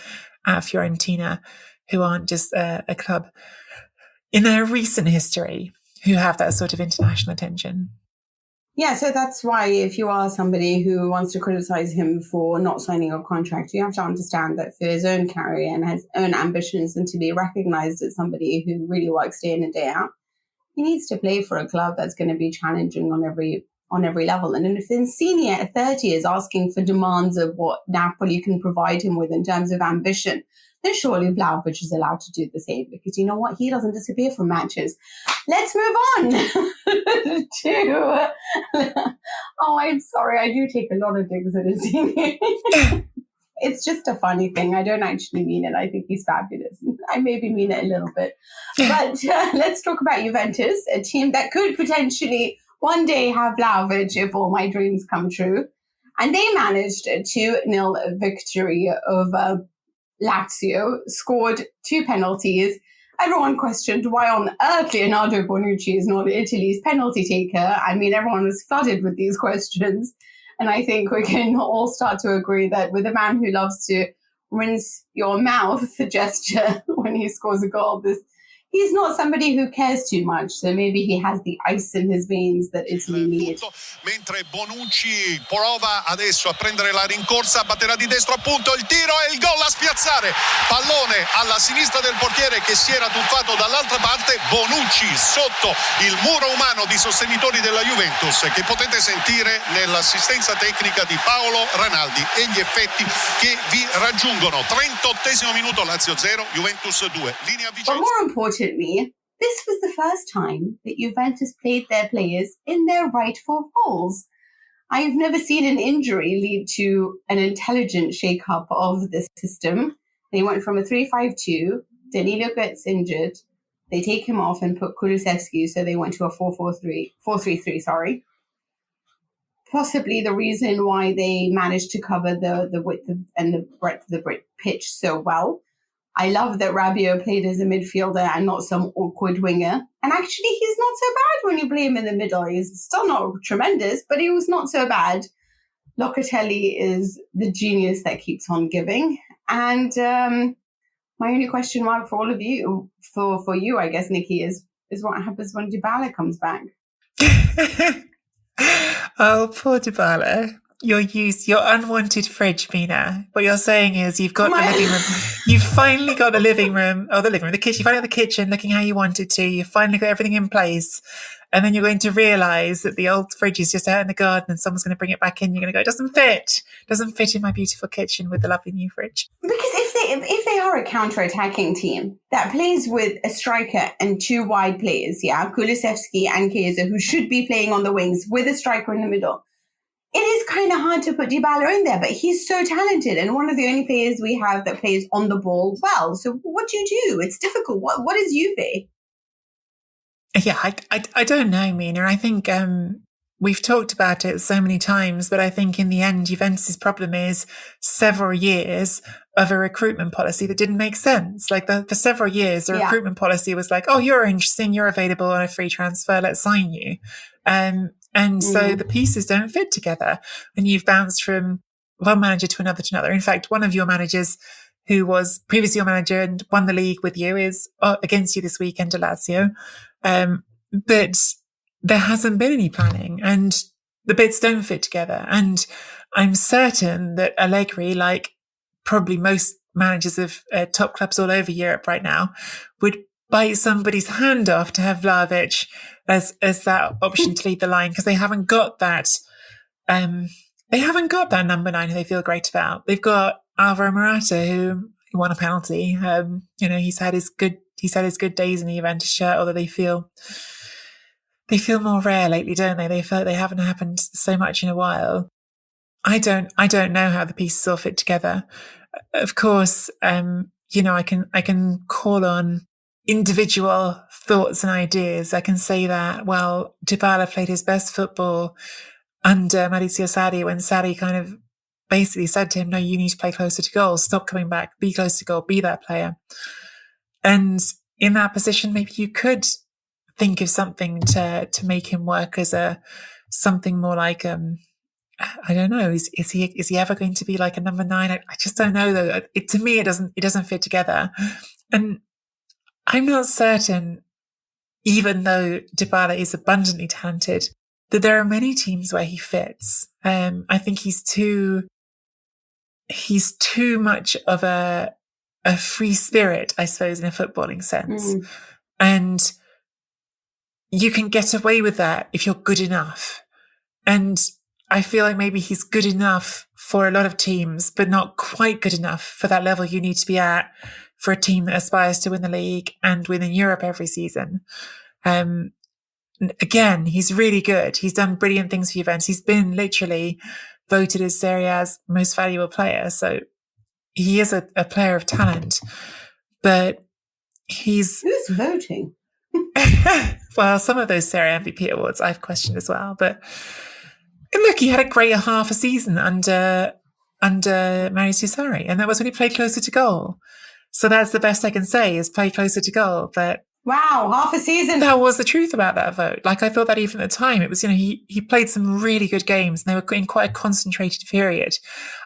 at Fiorentina, who aren't just a club in their recent history who have that sort of international attention.
Yeah, so that's why if you are somebody who wants to criticize him for not signing a contract, you have to understand that for his own career and his own ambitions and to be recognized as somebody who really works day in and day out, he needs to play for a club that's going to be challenging on every level. And if Insigne at 30 is asking for demands of what Napoli can provide him with in terms of ambition, then surely Vlahović is allowed to do the same, because you know what? He doesn't disappear from matches. Let's move on to... Oh, I'm sorry. I do take a lot of digs at Insigne. It's just a funny thing. I don't actually mean it. I think he's fabulous. I maybe mean it a little bit. But let's talk about Juventus, a team that could potentially one day have Vlahović if all my dreams come true. And they managed a 2-0 victory over Lazio, scored 2 penalties. Everyone questioned why on earth Leonardo Bonucci is not Italy's penalty taker. I mean, everyone was flooded with these questions. And I think we can all start to agree that with a man who loves to rinse your mouth gesture when he scores a goal, he's not somebody who cares too much, so maybe he has the ice in his veins that Italy needs.
Mentre Bonucci prova adesso a prendere la rincorsa, batterà di destro appunto il tiro e il gol a spiazzare. Pallone alla sinistra del portiere che si era tuffato dall'altra parte. Bonucci sotto il muro umano di sostenitori della Juventus che potete sentire nell'assistenza tecnica di Paolo Ranaldi e gli effetti che vi raggiungono. 38esimo minuto, Lazio 0, Juventus 2. Linea Vicenza.
But more importantly, this was the first time that Juventus played their players in their rightful roles. I've never seen an injury lead to an intelligent shake-up of the system. They went from a 3-5-2, Danilo gets injured, they take him off and put Kulusevski, so they went to a 4-3-3. Possibly the reason why they managed to cover the width and the breadth of the pitch so well. I love that Rabiot played as a midfielder and not some awkward winger. And actually, he's not so bad when you play him in the middle. He's still not tremendous, but he was not so bad. Locatelli is the genius that keeps on giving. And my only question mark for all of you, for you, I guess, Nikki, is what happens when Dybala comes back?
Oh, poor Dybala. Your unwanted fridge, Mina. What you're saying is you've got the living room. You've finally got the living room, the kitchen. You finally got the kitchen looking how you wanted to. You've finally got everything in place. And then you're going to realise that the old fridge is just out in the garden and someone's going to bring it back in. You're going to go, it doesn't fit in my beautiful kitchen with the lovely new fridge.
Because if they are a counter-attacking team that plays with a striker and 2 wide players, Kulusevski and Chiesa, who should be playing on the wings with a striker in the middle, it is kind of hard to put Dybala in there, but he's so talented and one of the only players we have that plays on the ball well. So what do you do? It's difficult. What is Juve?
Yeah, I don't know, Mina. I think we've talked about it so many times, but I think in the end, Juventus' problem is several years of a recruitment policy that didn't make sense. Like for several years, the recruitment policy was like, oh, you're interesting, you're available on a free transfer, let's sign you. And so the pieces don't fit together. And you've bounced from one manager to another. In fact, one of your managers who was previously your manager and won the league with you is against you this weekend at Lazio. But there hasn't been any planning and the bits don't fit together. And I'm certain that Allegri, like probably most managers of top clubs all over Europe right now, would bite somebody's hand off to have Vlahović as that option to lead the line, because they haven't got that they haven't got that number 9 who they feel great about. They've got Alvaro Morata, who won a penalty. He's had his good days in the Juventus shirt, although they feel more rare lately, don't they? They feel like they haven't happened so much in a while. I don't know how the pieces all fit together. Of course, I can call on individual thoughts and ideas. I can say that, well, Dybala played his best football under Maurizio Sarri when Sarri kind of basically said to him, no, you need to play closer to goal, stop coming back, be close to goal, be that player. And in that position, maybe you could think of something to make him work as something more like, I don't know, is he ever going to be like a number 9? I just don't know though. To me, it doesn't fit together. And I'm not certain, even though Dybala is abundantly talented, that there are many teams where he fits. I think he's too much of a free spirit, I suppose, in a footballing sense. And you can get away with that if you're good enough. And I feel like maybe he's good enough for a lot of teams, but not quite good enough for that level you need to be at for a team that aspires to win the league and win in Europe every season. Again, he's really good. He's done brilliant things for Juventus. He's been literally voted as Serie A's most valuable player. So he is a player of talent, but
who's voting?
Well, some of those Serie A MVP awards I've questioned as well. But look, he had a great half a season under Maurizio Sarri, and that was when he played closer to goal. So that's the best I can say, is play closer to goal. But
wow, half a season.
That was the truth about that vote. Like, I thought that even at the time, it was, he played some really good games, and they were in quite a concentrated period.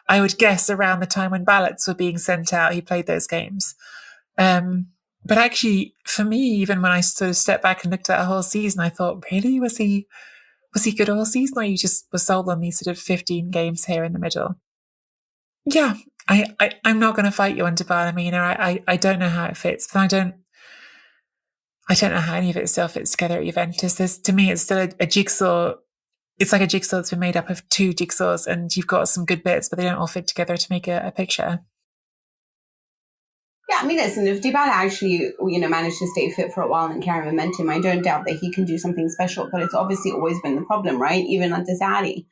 I would guess around the time when ballots were being sent out, he played those games. But actually, for me, even when I sort of stepped back and looked at that whole season, I thought, really, was he good all season, or you just were sold on these sort of 15 games here in the middle? Yeah, I'm not going to fight you on Dybala, Mina. I don't know how it fits, but I don't know how any of it still fits together at Juventus. To me, it's still a jigsaw. It's like a jigsaw that's been made up of 2 jigsaws, and you've got some good bits, but they don't all fit together to make a picture.
Yeah, I mean, listen, if Dybala actually, managed to stay fit for a while and carry momentum, I don't doubt that he can do something special, but it's obviously always been the problem, right? Even under Sarri.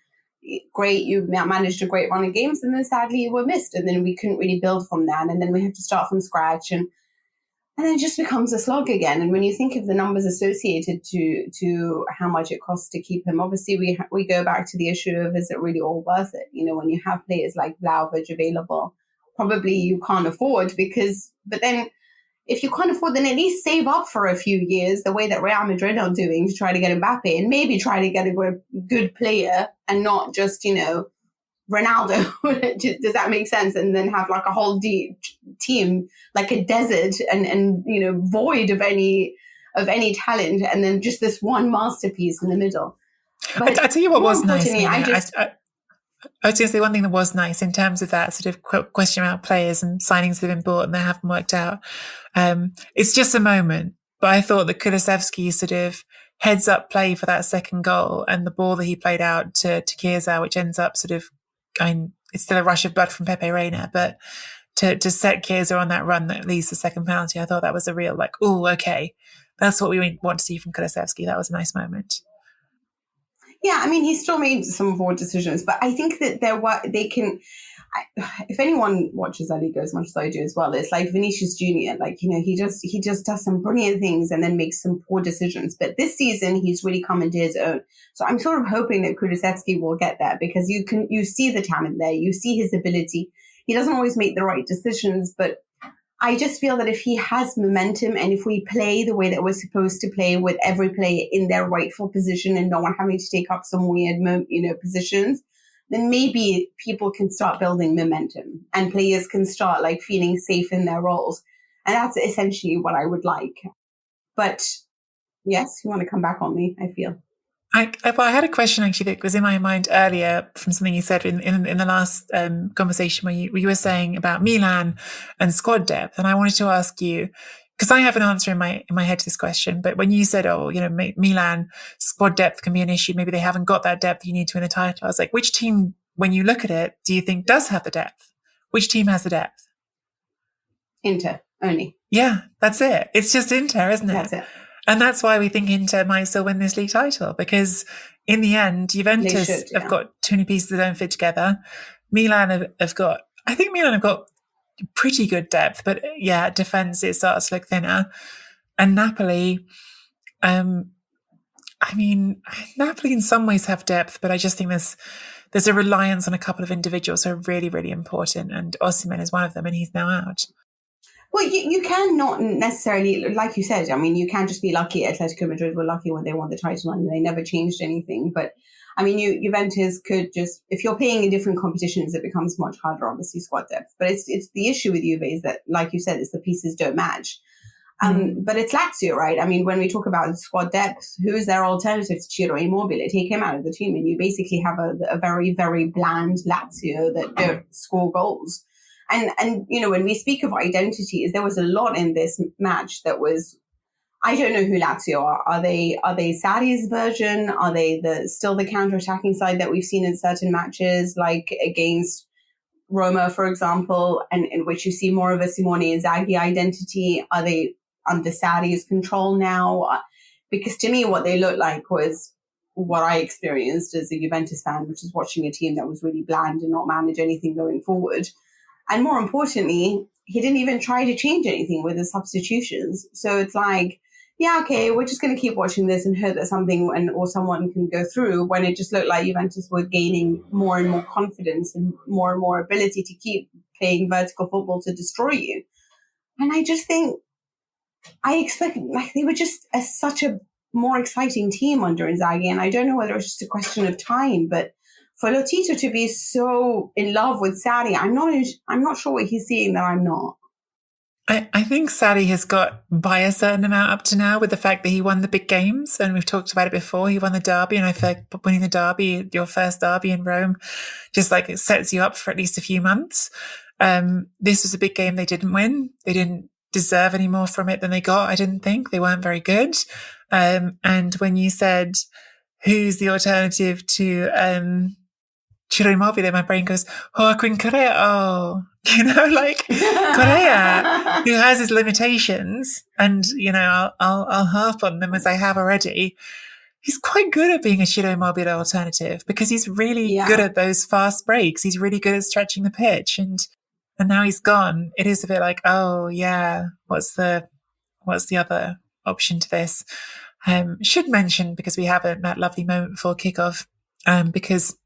Great, you managed a great run of games, and then sadly you were missed, and then we couldn't really build from that, and then we have to start from scratch, and then it just becomes a slog again. And when you think of the numbers associated to how much it costs to keep him, obviously we go back to the issue of, is it really all worth it? When you have players like Vlahović available, probably you can't afford, but then if you can't afford, then at least save up for a few years, the way that Real Madrid are doing, to try to get Mbappe, and maybe try to get a good player and not just, Ronaldo. Does that make sense? And then have like a whole team, like a desert and void of any talent, and then just this one masterpiece in the middle. But
I tell you what was nice. I was going to say one thing that was nice in terms of that sort of question about players and signings that have been bought and they haven't worked out. It's just a moment, but I thought that Kulusevski sort of heads up play for that second goal, and the ball that he played out to Chiesa, which ends up sort of it's still a rush of blood from Pepe Reina, but to set Chiesa on that run that leads to the second penalty, I thought that was a real okay, that's what we want to see from Kulusevski. That was a nice moment.
Yeah, I mean, he still made some poor decisions, but I think that if anyone watches La Liga as much as I do as well, it's like Vinicius Jr. He just does some brilliant things and then makes some poor decisions. But this season, he's really come into his own. So I'm sort of hoping that Kulusevski will get there, because you see the talent there, you see his ability. He doesn't always make the right decisions, but I just feel that if he has momentum, and if we play the way that we're supposed to play, with every player in their rightful position and no one having to take up some weird, positions, then maybe people can start building momentum and players can start feeling safe in their roles. And that's essentially what I would like. But yes, you want to come back on me, I feel.
I had a question actually that was in my mind earlier from something you said in the last conversation where you were saying about Milan and squad depth. And I wanted to ask you, because I have an answer in my head to this question, but when you said, Milan squad depth can be an issue, maybe they haven't got that depth you need to win a title. I was like, which team, when you look at it, do you think does have the depth? Which team has the depth?
Inter only.
Yeah, that's it. It's just Inter, isn't it?
That's it.
And that's why we think Inter might still win this league title, because in the end, Juventus have got too many pieces that don't fit together. Milan have got pretty good depth, but defense, it starts to look thinner. And Napoli, Napoli in some ways have depth, but I just think there's a reliance on a couple of individuals who are really, really important, and Osimhen is one of them, and he's now out.
Well, you can not necessarily, like you said, you can't just be lucky. Atletico Madrid were lucky when they won the title and they never changed anything. But, Juventus could just, if you're playing in different competitions, it becomes much harder, obviously, squad depth. But it's the issue with Juve is that, like you said, it's the pieces don't match. But it's Lazio, right? When we talk about squad depth, who is their alternative to Ciro Immobile? Take him out of the team and you basically have a very, very bland Lazio that don't score goals. And when we speak of identities, there was a lot in this match that was, I don't know who Lazio are. Are they Sarri's version? Are they still the counter-attacking side that we've seen in certain matches, like against Roma, for example, and in which you see more of a Simone Inzaghi identity? Are they under Sarri's control now? Because to me, what they looked like was what I experienced as a Juventus fan, which is watching a team that was really bland and not manage anything going forward. And more importantly, he didn't even try to change anything with the substitutions. So it's like, we're just going to keep watching this and hope that something or someone can go through, when it just looked like Juventus were gaining more and more confidence and more ability to keep playing vertical football to destroy you. And I just think, I expect, they were just such a more exciting team under Inzaghi. And I don't know whether it's just a question of time, but for Lotito to be so in love with Sarri, I'm not sure what he's seeing that I'm not.
I think Sarri has got by a certain amount up to now with the fact that he won the big games, and we've talked about it before. He won the derby, and I think winning the derby, your first derby in Rome, just like it sets you up for at least a few months. This was a big game they didn't win. They didn't deserve any more from it than they got. I didn't think they weren't very good. And when you said who's the alternative to Ciro Immobile, my brain goes, Joaquin Correa. Correa, who has his limitations, and I'll harp on them as I have already. He's quite good at being a Ciro Immobile alternative because he's really good at those fast breaks. He's really good at stretching the pitch, and now he's gone. It is a bit like, what's the other option to this? Should mention, because we have that lovely moment before kickoff, because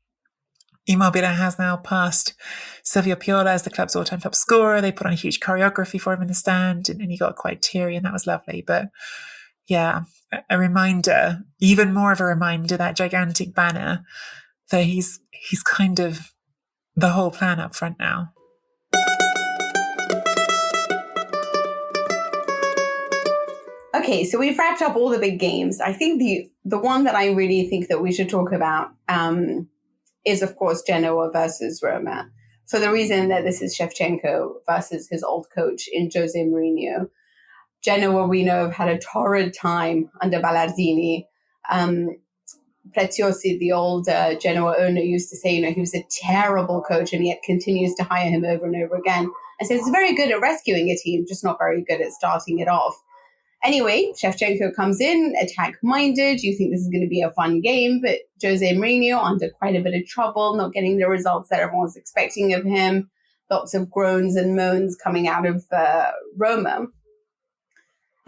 Immobile has now passed Silvio Piola as the club's all-time top scorer. They put on a huge choreography for him in the stand, and he got quite teary, and that was lovely. But a reminder, even more of a reminder, that gigantic banner, that he's kind of the whole plan up front now.
Okay, so we've wrapped up all the big games. I think the one that I really think that we should talk about is, of course, Genoa versus Roma, for the reason that this is Shevchenko versus his old coach in Jose Mourinho. Genoa, we know, have had a torrid time under Ballardini. Preziosi, the old Genoa owner, used to say, he was a terrible coach, and yet continues to hire him over and over again. And so he's very good at rescuing a team, just not very good at starting it off. Anyway, Shevchenko comes in, attack-minded. You think this is going to be a fun game, but Jose Mourinho under quite a bit of trouble, not getting the results that everyone was expecting of him. Lots of groans and moans coming out of Roma.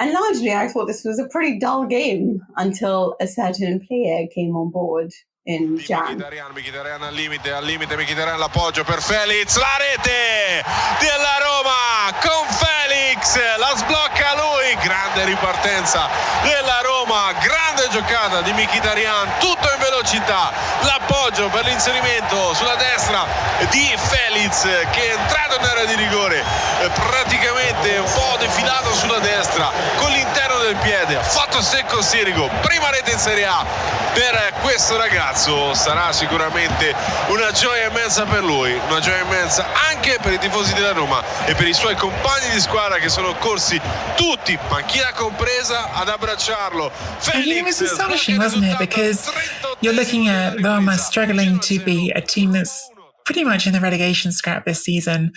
And largely, I thought this was a pretty dull game until a certain player came on board in Jan.
Mkhitaryan al limite, Mkhitaryan l'appoggio per Felix, la rete della Roma con Felix, la sblocca lui, grande ripartenza della Roma, grande giocata di Mkhitaryan, tutto in velocità, l'appoggio
appoggio per l'inserimento sulla destra di Felix, che è entrato in area di rigore, praticamente un po' defilato sulla destra con l'interno del piede, ha fatto secco Sirigo, prima rete in Serie A per questo ragazzo. Sarà sicuramente una gioia immensa per lui, una gioia immensa anche per i tifosi della Roma e per i suoi compagni di squadra che sono corsi tutti, panchina compresa, ad abbracciarlo.
It was astonishing, wasn't it? Because you're looking at Roma struggling to be a team that's pretty much in the relegation scrap this season.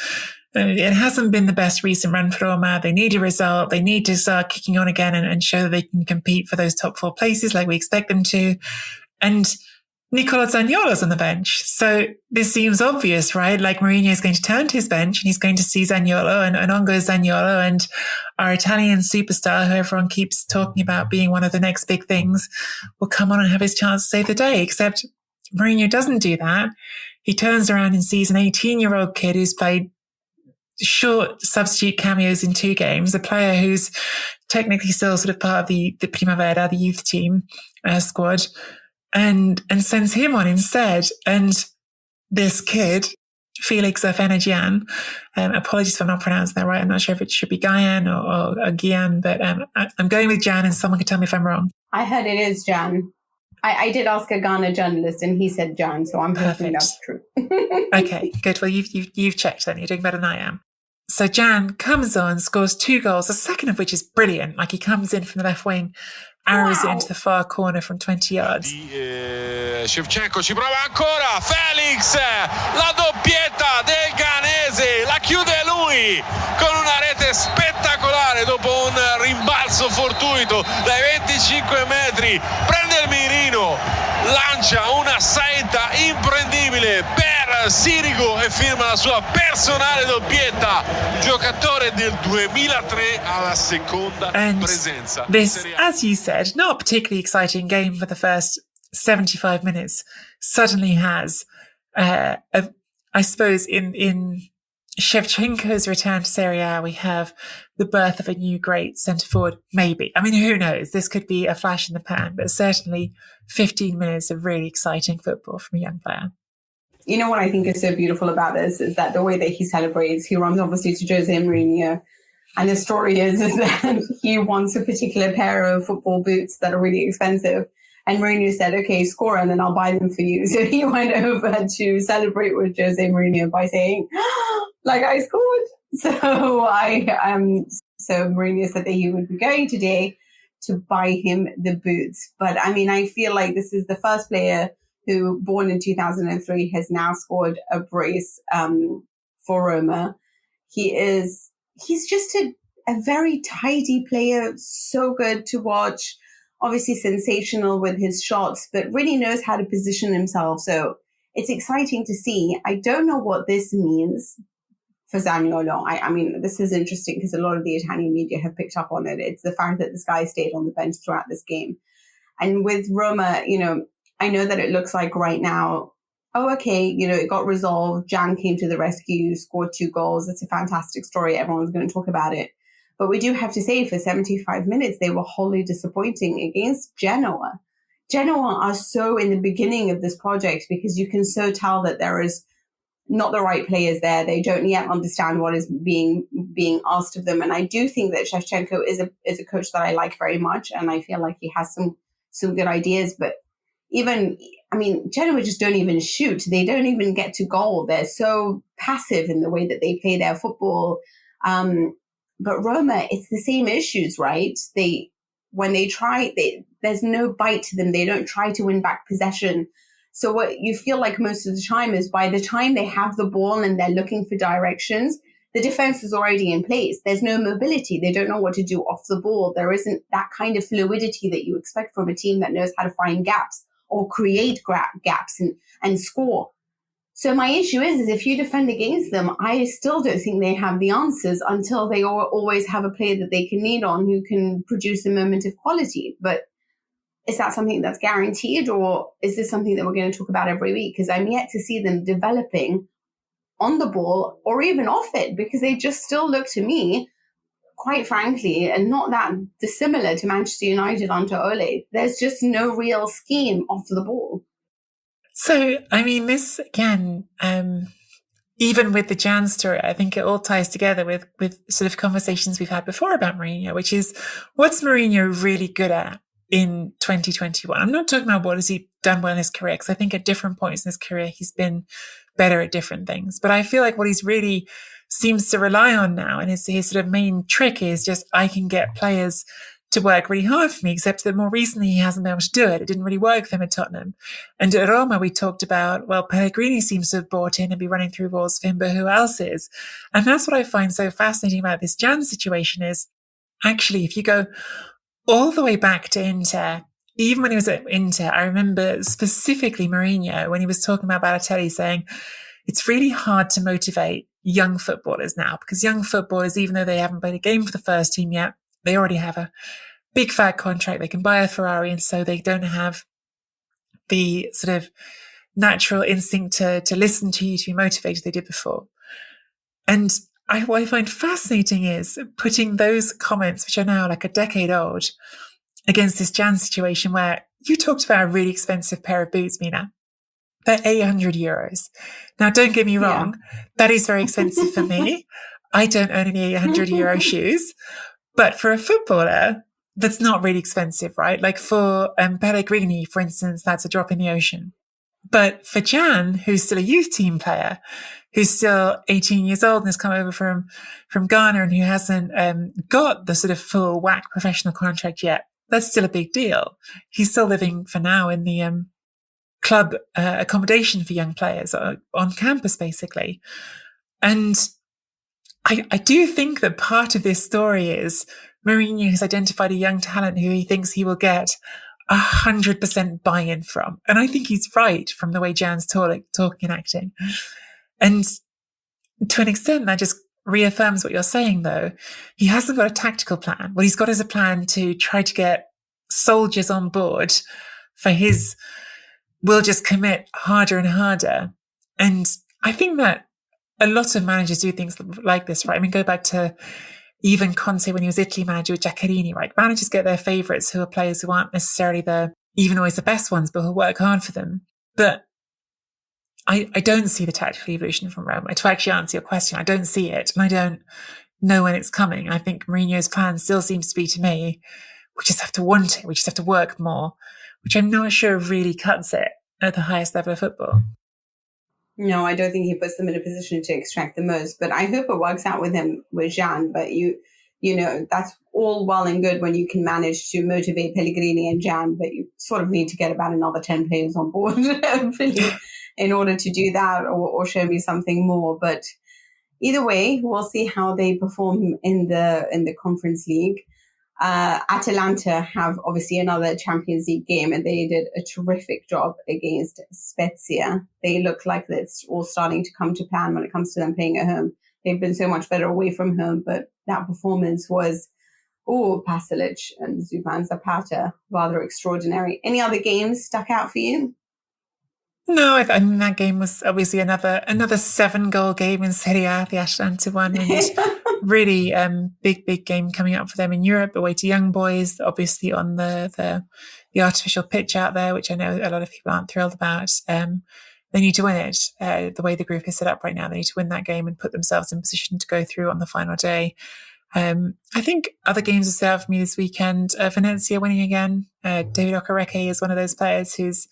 It hasn't been the best recent run for Roma. They need a result. They need to start kicking on again and show that they can compete for those top 4 places like we expect them to. And Nicolò Zaniolo's on the bench. So this seems obvious, right? Like Mourinho is going to turn to his bench and he's going to see Zaniolo, and on goes Zaniolo, and our Italian superstar, who everyone keeps talking about being one of the next big things, will come on and have his chance to save the day. Except Mourinho doesn't do that. He turns around and sees an 18-year-old kid who's played short substitute cameos in 2 games, a player who's technically still sort of part of the Primavera, the youth team squad, and sends him on instead. And this kid, Felix Afena-Gyan, apologies if I'm not pronouncing that right. I'm not sure if it should be Ghanaian or Gyan, but I'm going with Jan, and someone can tell me if I'm wrong.
I heard it is Jan. I did ask a Ghana journalist and he said Jan, so I'm hoping that's true.
Okay, good. Well, you've checked then. You're doing better than I am. So Jan comes on, scores 2 goals, the second of which is brilliant. Like, he comes in from the left wing, arrows it into the far corner from 20 yards.
Shevchenko ci prova ancora, Felix, la doppietta del ghanese, la chiude lui con una rete spettacolare dopo un rimbalzo fortuito dai 25 metri, prende il mirino, lancia una saetta imprendibile per Sirigu e firma la sua personale doppietta, giocatore del 2003 alla seconda presenza.
This, as you said, not a particularly exciting game for the first 75 minutes, suddenly has, I suppose, in Shevchenko's return to Serie A, we have the birth of a new great centre-forward, maybe. I mean, who knows? This could be a flash in the pan, but certainly 15 minutes of really exciting football from a young player.
You know what I think is so beautiful about this is that the way that he celebrates, he runs obviously to Jose Mourinho. And the story is that he wants a particular pair of football boots that are really expensive. And Mourinho said, okay, score and then I'll buy them for you. So he went over to celebrate with Jose Mourinho by saying, like, I scored. So so Mourinho said that he would be going today to buy him the boots. But I mean, I feel like this is the first player who, born in 2003, has now scored a brace for Roma. He's just a very tidy player, so good to watch. Obviously sensational with his shots, but really knows how to position himself. So it's exciting to see. I don't know what this means for Zaniolo. I mean, this is interesting because a lot of the Italian media have picked up on it. It's the fact that this guy stayed on the bench throughout this game. And with Roma, you know, I know that it looks like right now, oh, okay, you know, it got resolved. Jan came to the rescue, scored 2 goals. It's a fantastic story. Everyone's going to talk about it. But we do have to say, for 75 minutes, they were wholly disappointing against Genoa. Genoa are so in the beginning of this project because you can so tell that there is not the right players there. They don't yet understand what is being asked of them. And I do think that Shevchenko is a coach that I like very much. And I feel like he has some good ideas. But even, I mean, Genoa just don't even shoot. They don't even get to goal. They're so passive in the way that they play their football. But Roma, it's the same issues, right? When they try, there's no bite to them. They don't try to win back possession. So what you feel like most of the time is by the time they have the ball and they're looking for directions, the defense is already in place. There's no mobility. They don't know what to do off the ball. There isn't that kind of fluidity that you expect from a team that knows how to find gaps or create gaps and score. So my issue is if you defend against them, I still don't think they have the answers until they always have a player that they can lean on who can produce a moment of quality. But is that something that's guaranteed, or is this something that we're going to talk about every week? Because I'm yet to see them developing on the ball or even off it, because they just still look to me, quite frankly, and not that dissimilar to Manchester United under Ole. There's just no real scheme off the ball.
So, I mean, this again, even with the Jan story, I think it all ties together with sort of conversations we've had before about Mourinho, which is what's Mourinho really good at in 2021? I'm not talking about what has he done well in his career, because I think at different points in his career, he's been better at different things. But I feel like what he's really seems to rely on now, and his sort of main trick is just, I can get players to work really hard for me, except that more recently he hasn't been able to do it. It didn't really work for him at Tottenham. And at Roma, we talked about, well, Pellegrini seems to have bought in and be running through walls for him, but who else is? And that's what I find so fascinating about this Jan situation is, actually, if you go all the way back to Inter, even when he was at Inter, I remember specifically Mourinho, when he was talking about Balotelli, saying, it's really hard to motivate young footballers now, because young footballers, even though they haven't played a game for the first team yet, they already have a big fat contract. They can buy a Ferrari, and so they don't have the sort of natural instinct to listen to you, to be motivated they did before. And what I find fascinating is putting those comments, which are now like a decade old, against this Jan situation where you talked about a really expensive pair of boots, Mina. They're €800. Now, don't get me wrong. That is very expensive for me. I don't own any €800 shoes. But for a footballer, that's not really expensive, right? Like for Pellegrini, for instance, that's a drop in the ocean. But for Jan, who's still a youth team player, who's still 18 years old and has come over from Ghana and who hasn't got the sort of full whack professional contract yet, that's still a big deal. He's still living for now in the club accommodation for young players on campus, basically. And I do think that part of this story is Mourinho has identified a young talent who he thinks he will get 100% buy-in from. And I think he's right from the way Jan's talking and acting. And to an extent, that just reaffirms what you're saying, though. He hasn't got a tactical plan. What he's got is a plan to try to get soldiers on board for his will just commit harder and harder. And I think that a lot of managers do things like this, right? I mean, go back to even Conte when he was Italy manager with Giaccherini, right? Managers get their favourites, who are players who aren't necessarily even always the best ones, but who work hard for them. But I don't see the tactical evolution from Roma. To actually answer your question, I don't see it, and I don't know when it's coming. I think Mourinho's plan still seems to be, to me, we just have to want it. We just have to work more, which I'm not sure really cuts it at the highest level of football.
No, I don't think he puts them in a position to extract the most, but I hope it works out with him, with Jan. But you know, that's all well and good when you can manage to motivate Pellegrini and Jan, but you sort of need to get about another 10 players on board in order to do that, or show me something more. But either way, we'll see how they perform in the Conference League. Atalanta have obviously another Champions League game, and they did a terrific job against Spezia. They look like it's all starting to come to plan when it comes to them playing at home. They've been so much better away from home, but that performance was, Pasalic and Zufan Zapata, rather extraordinary. Any other games stuck out for you?
No, I mean, that game was obviously another 7-goal game in Serie A, the Atalanta one, and really big game coming up for them in Europe, away to Young Boys, obviously on the artificial pitch out there, which I know a lot of people aren't thrilled about. They need to win it. The way the group is set up right now, they need to win that game and put themselves in position to go through on the final day. I think other games are set out for me this weekend. Venezia winning again. David Okereke is one of those players who's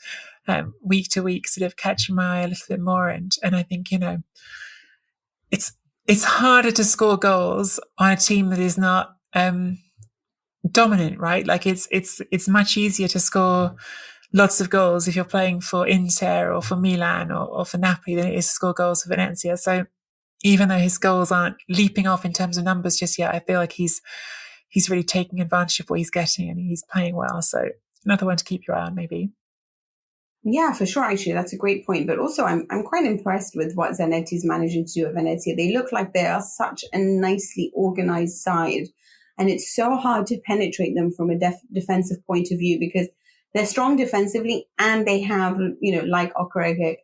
week to week sort of catching my eye a little bit more. And I think, it's harder to score goals on a team that is not dominant, right? Like it's much easier to score lots of goals if you're playing for Inter or for Milan or for Napoli than it is to score goals for Venezia. So even though his goals aren't leaping off in terms of numbers just yet, I feel like he's really taking advantage of what he's getting, and he's playing well. So another one to keep your eye on, maybe.
Yeah, for sure. Actually, that's a great point. But also, I'm quite impressed with what Zanetti's managing to do at Venezia. They look like they are such a nicely organized side, and it's so hard to penetrate them from a defensive point of view, because they're strong defensively and they have, like Okereke,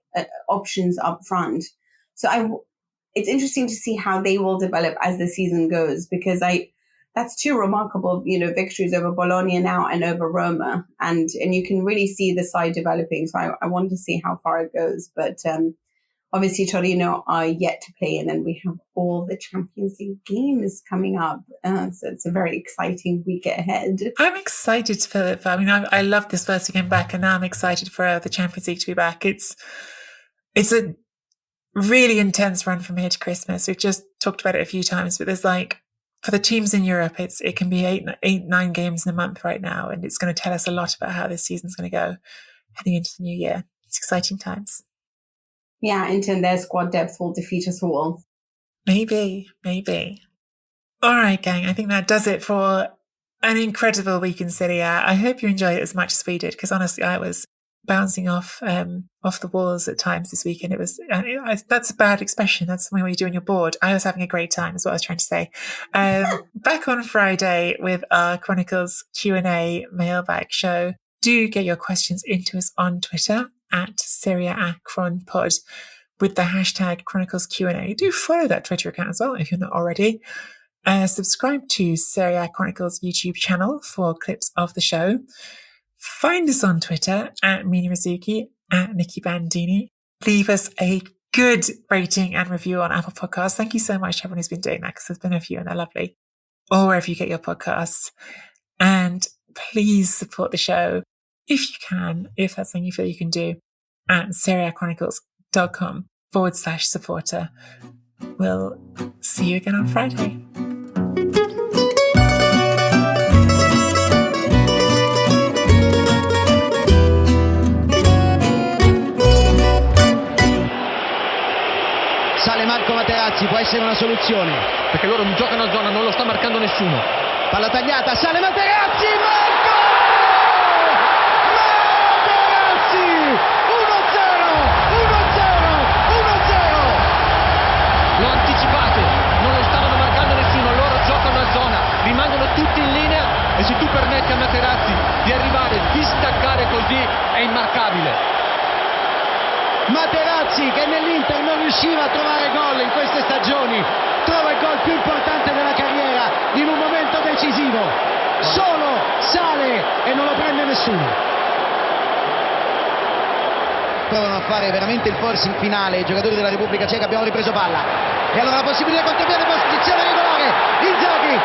options up front. So it's interesting to see how they will develop as the season goes, because that's two remarkable, victories over Bologna now and over Roma. And you can really see the side developing. So I want to see how far it goes. But obviously Torino are yet to play. And then we have all the Champions League games coming up. So it's a very exciting week ahead.
I'm excited for it. I mean, I love this first weekend back, and now I'm excited for the Champions League to be back. It's a really intense run from here to Christmas. We've just talked about it a few times, but there's for the teams in Europe, it can be 8-9 games in a month right now, and it's going to tell us a lot about how this season's going to go heading into the new year. It's exciting times.
Yeah, and their squad depth will defeat us all.
Maybe. All right, gang, I think that does it for an incredible week in Serie A. I hope you enjoyed it as much as we did, because honestly, I was bouncing off the walls at times this weekend. It was that's a bad expression. That's something when you do when you're bored. I was having a great time, is what I was trying to say. Back on Friday with our Chronicles Q&A mailbag show. Do get your questions into us on Twitter at Serie A ChronPod with the hashtag Chronicles Q&A. Do follow that Twitter account as well if you're not already. Subscribe to Serie A Chronicles YouTube channel for clips of the show. Find us on Twitter at Mina Rizuki, at Nikki Bandini. Leave us a good rating and review on Apple Podcasts. Thank you so much to everyone who's been doing that, because there's been a few and they're lovely. Or wherever you get your podcasts. And please support the show if you can, if that's something you feel you can do, at serieachronicles.com/supporter. We'll see you again on Friday.
Sale Marco Materazzi, può essere una soluzione, perché loro giocano a zona, non lo sta marcando nessuno. Palla tagliata, sale Materazzi, Marco! Materazzi! 1-0! Lo anticipate, non lo stavano marcando nessuno, loro giocano a zona, rimangono tutti in linea, e se tu permetti a Materazzi di arrivare, di staccare così, è immarcabile. Materazzi, che nell'Inter non riusciva a trovare gol in queste stagioni, trova il gol più importante della carriera in un momento decisivo. Solo sale e non lo prende nessuno. Provano a fare veramente il forcing finale i giocatori della Repubblica Ceca. Abbiamo ripreso palla e allora la possibilità di contropiede, posizione regolare. Inzaghi,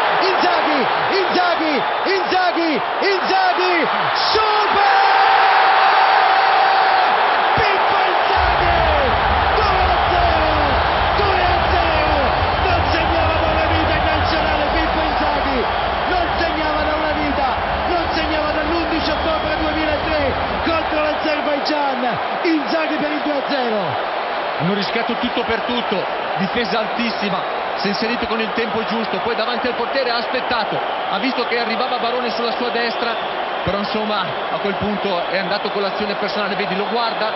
super! Inzaghi per il 2-0. Hanno rischiato tutto per tutto, difesa altissima, si è inserito con il tempo giusto, poi davanti al portiere ha aspettato, ha visto che arrivava Barone sulla sua destra, però insomma a quel punto è andato con l'azione personale, vedi, lo guarda,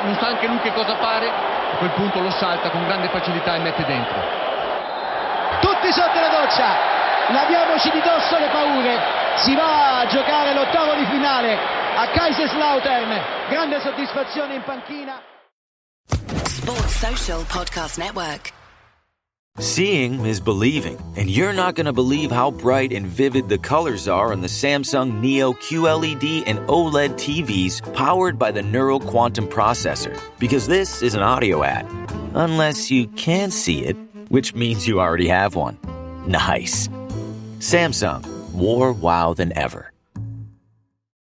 non sa anche lui che cosa fare, a quel punto lo salta con grande facilità e mette dentro. Tutti sotto la doccia, laviamoci di dosso le paure, si va a giocare l'ottavo di finale a Kaiserslautern, grande soddisfazione in panchina.
Sports Social Podcast Network.
Seeing is believing, and you're not going to believe how bright and vivid the colors are on the Samsung Neo QLED and OLED TVs powered by the Neural Quantum Processor, because this is an audio ad. Unless you can see it, which means you already have one. Nice. Samsung, more wow than ever.